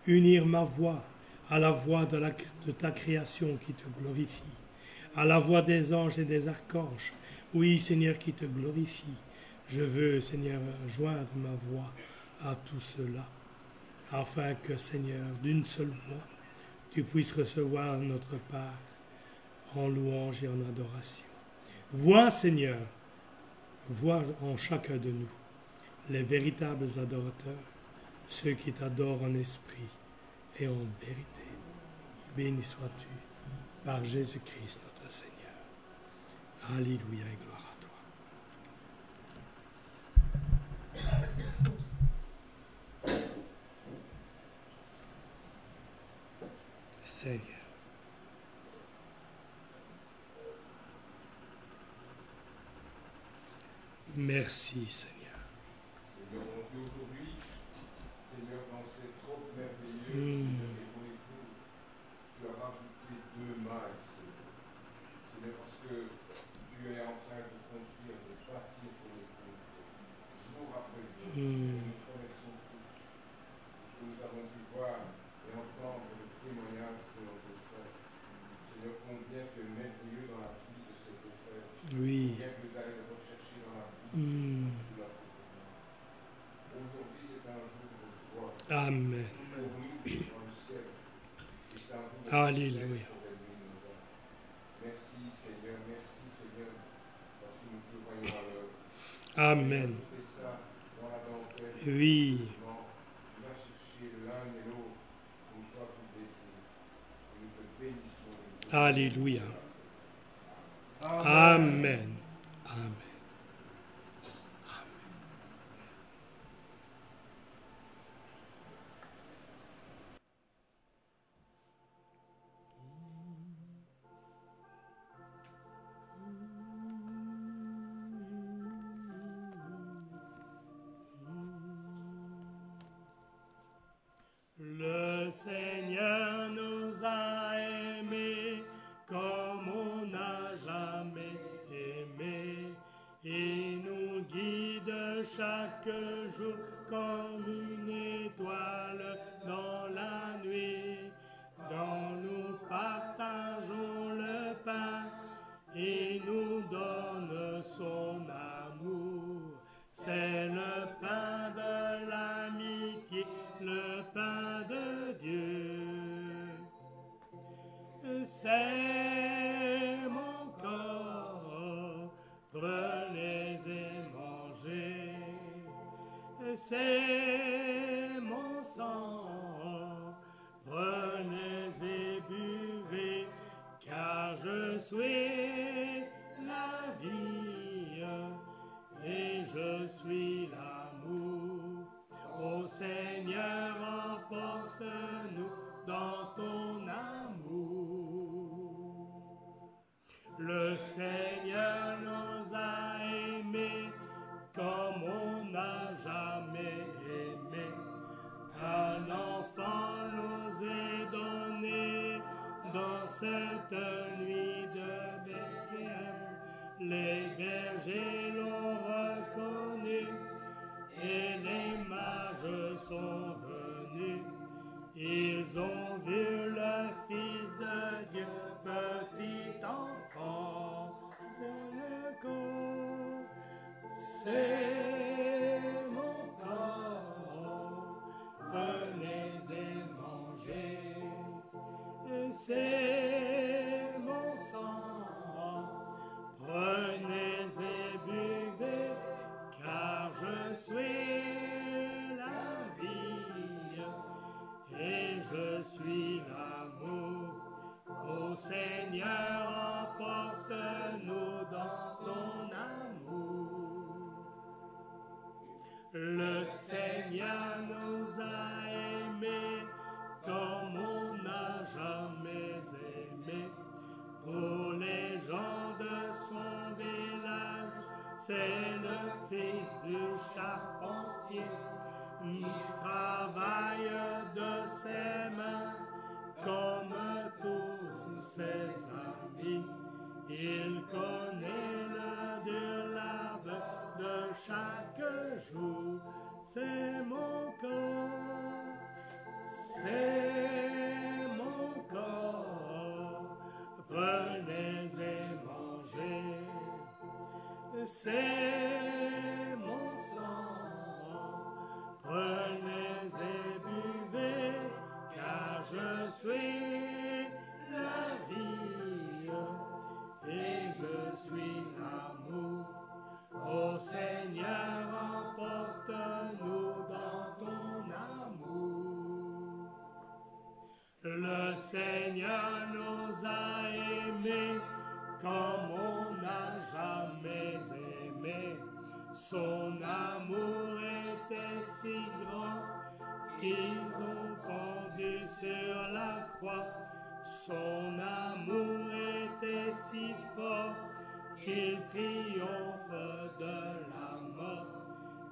unir ma voix à la voix de ta création qui te glorifie, à la voix des anges et des archanges, oui, Seigneur, qui te glorifie. Je veux, Seigneur, joindre ma voix à tout cela, afin que, Seigneur, d'une seule voix, tu puisses recevoir notre part en louange et en adoration. Vois, Seigneur, vois en chacun de nous les véritables adorateurs, ceux qui t'adorent en esprit et en vérité. Béni sois-tu par Jésus-Christ notre Seigneur. Alléluia et gloire à toi. Seigneur. Merci, Seigneur. Seigneur, mon Dieu, aujourd'hui, Seigneur, dans ces trop merveilleux, tu as rajouté 2 mailles, Seigneur. Seigneur, parce que tu es en train de construire, de bâtir ton épouse, jour après jour. Nous connaissons tous ce que nous avons pu voir et entendre le témoignage de notre frère. Seigneur, combien tu es merveilleux dans la vie de ces 2 frères. Oui. Combien vous allez les rechercher dans la vie. Aujourd'hui, c'est un jour de joie. Amen. Pour nous, dans le ciel. C'est un jour de Alléluia. Merci Seigneur, parce que nous te voyons à l'heure. Amen. Tu fais ça dans la dentelle Oui. Tu vas chercher l'un et l'autre pour toi tout défaut. Et nous te bénissons. Alléluia. Amen. Amen. Amen. Le Seigneur nous a aimés comme on n'a jamais aimé. Il nous guide chaque jour comme une étoile dans la nuit. Dont nous partageons le pain et nous donne son amour. C'est le pain de l'amitié, le pain de Dieu. C'est mon corps, prenez et mangez. C'est mon sang, prenez et buvez, car je suis la vie et je suis l'amour. Ô Seigneur, emporte-nous dans ton amour. Le Seigneur nous a aimés comme on n'a jamais aimé. Un enfant nous est donné dans cette nuit de Bethléem. Les bergers l'ont reconnu et les mages sont venus. Ils ont vu le Fils de Dieu, petit enfant de l'écho. C'est mon corps, prenez et mangez. C'est mon sang, prenez et buvez, car je suis la vie et je suis l'amour. Ô Seigneur, emporte-nous dans ton amour. Le Seigneur nous a aimés comme on n'a jamais aimé. Pour les gens de son village, c'est le Fils du charpentier. Il travaille de ses mains comme tous ses amis. Il connaît le dur labeur de chaque jour. C'est mon corps, c'est mon corps, prenez et mangez. C'est mon sang, prenez et buvez, car je suis la vie et je suis l'amour. Ô Seigneur, emporte-nous dans ton amour. Le Seigneur nous a aimés comme on n'a jamais aimé. Son amour était si grand qu'ils ont pendu sur la croix. Son amour était si fort qu'il triomphe de la mort.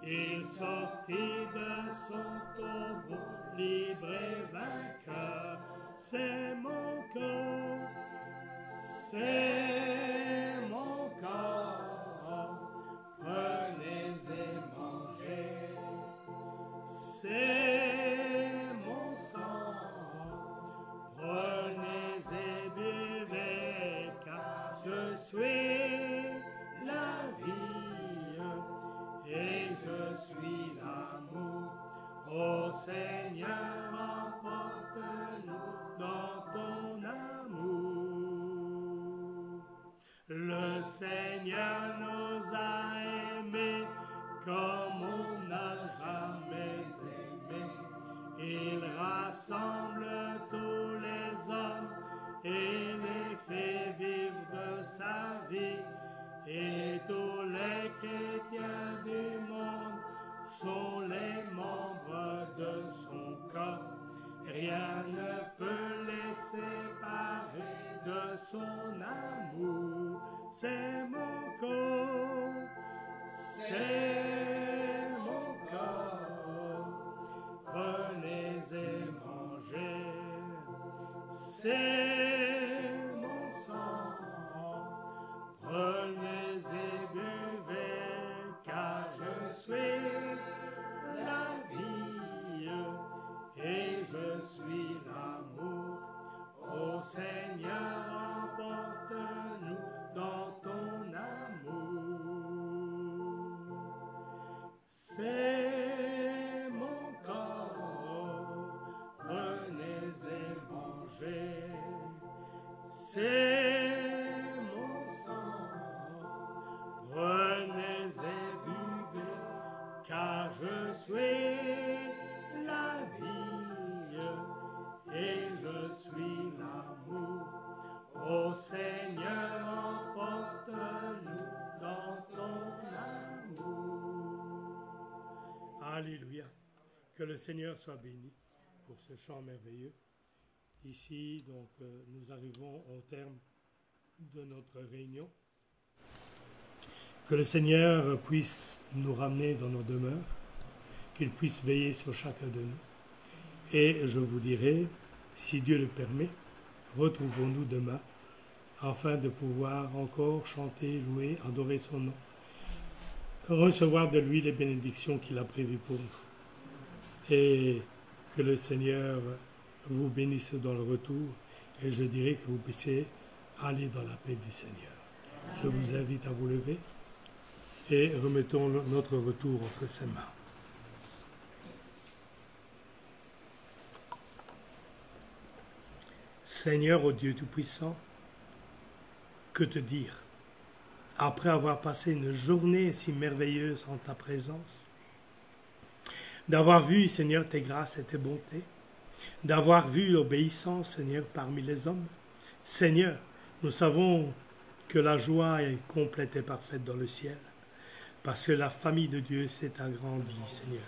Il sortit de son tombeau libre et vainqueur. C'est mon corps, c'est mon corps, prenez et mangez. C'est mon sang, prenez et buvez, car je suis la vie et je suis l'amour. Ô Seigneur, emporte-nous dans ton amour. ne peut les séparer de son amour. C'est mon corps, c'est mon corps. Prenez et mangez, c'est mon sang. Prenez et buvez, car je suis la vie et je suis l'amour. Ô Seigneur, emporte-nous dans ton amour. C'est mon corps, prenez et mangez. C'est mon sang, prenez et buvez, car je suis la vie et je suis l'amour. Ô Seigneur, emporte-nous dans ton amour. Alléluia. Que le Seigneur soit béni pour ce chant merveilleux. Ici, donc, nous arrivons au terme de notre réunion. Que le Seigneur puisse nous ramener dans nos demeures, qu'il puisse veiller sur chacun de nous. Et je vous dirai, si Dieu le permet, retrouvons-nous demain, afin de pouvoir encore chanter, louer, adorer son nom, recevoir de lui les bénédictions qu'il a prévues pour nous. Et que le Seigneur vous bénisse dans le retour, et je dirais que vous puissiez aller dans la paix du Seigneur. Je vous invite à vous lever et remettons notre retour entre ses mains. Seigneur, ô Dieu Tout-Puissant, que te dire? Après avoir passé une journée si merveilleuse en ta présence, d'avoir vu, Seigneur, tes grâces et tes bontés, d'avoir vu l'obéissance, Seigneur, parmi les hommes. Seigneur, nous savons que la joie est complète et parfaite dans le ciel, parce que la famille de Dieu s'est agrandie, Seigneur.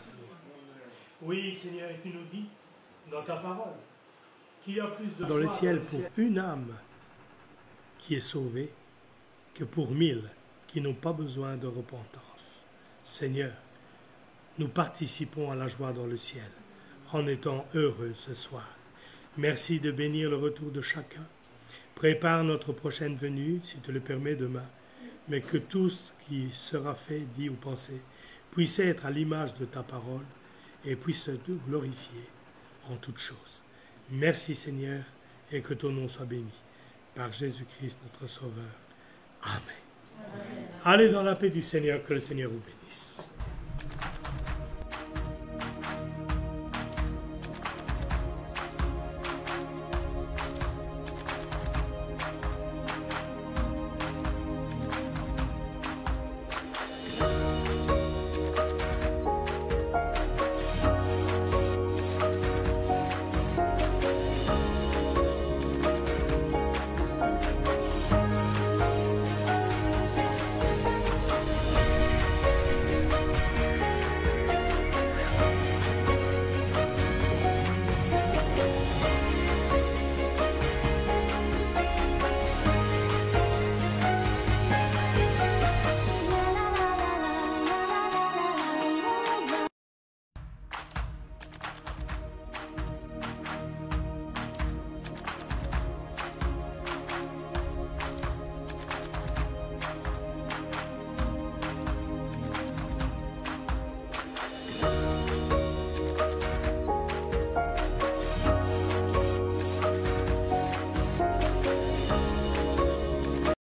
Oui, Seigneur, et tu nous dis, dans ta parole, qu'il y a plus de dans le ciel pour une âme qui est sauvée que pour 1000 qui n'ont pas besoin de repentance. Seigneur, nous participons à la joie dans le ciel, en étant heureux ce soir. Merci de bénir le retour de chacun. Prépare notre prochaine venue, si tu le permets, demain, mais que tout ce qui sera fait, dit ou pensé, puisse être à l'image de ta parole et puisse te glorifier en toutes choses. Merci Seigneur, et que ton nom soit béni. Par Jésus-Christ, notre Sauveur. Amen. Allez dans la paix du Seigneur, que le Seigneur vous bénisse.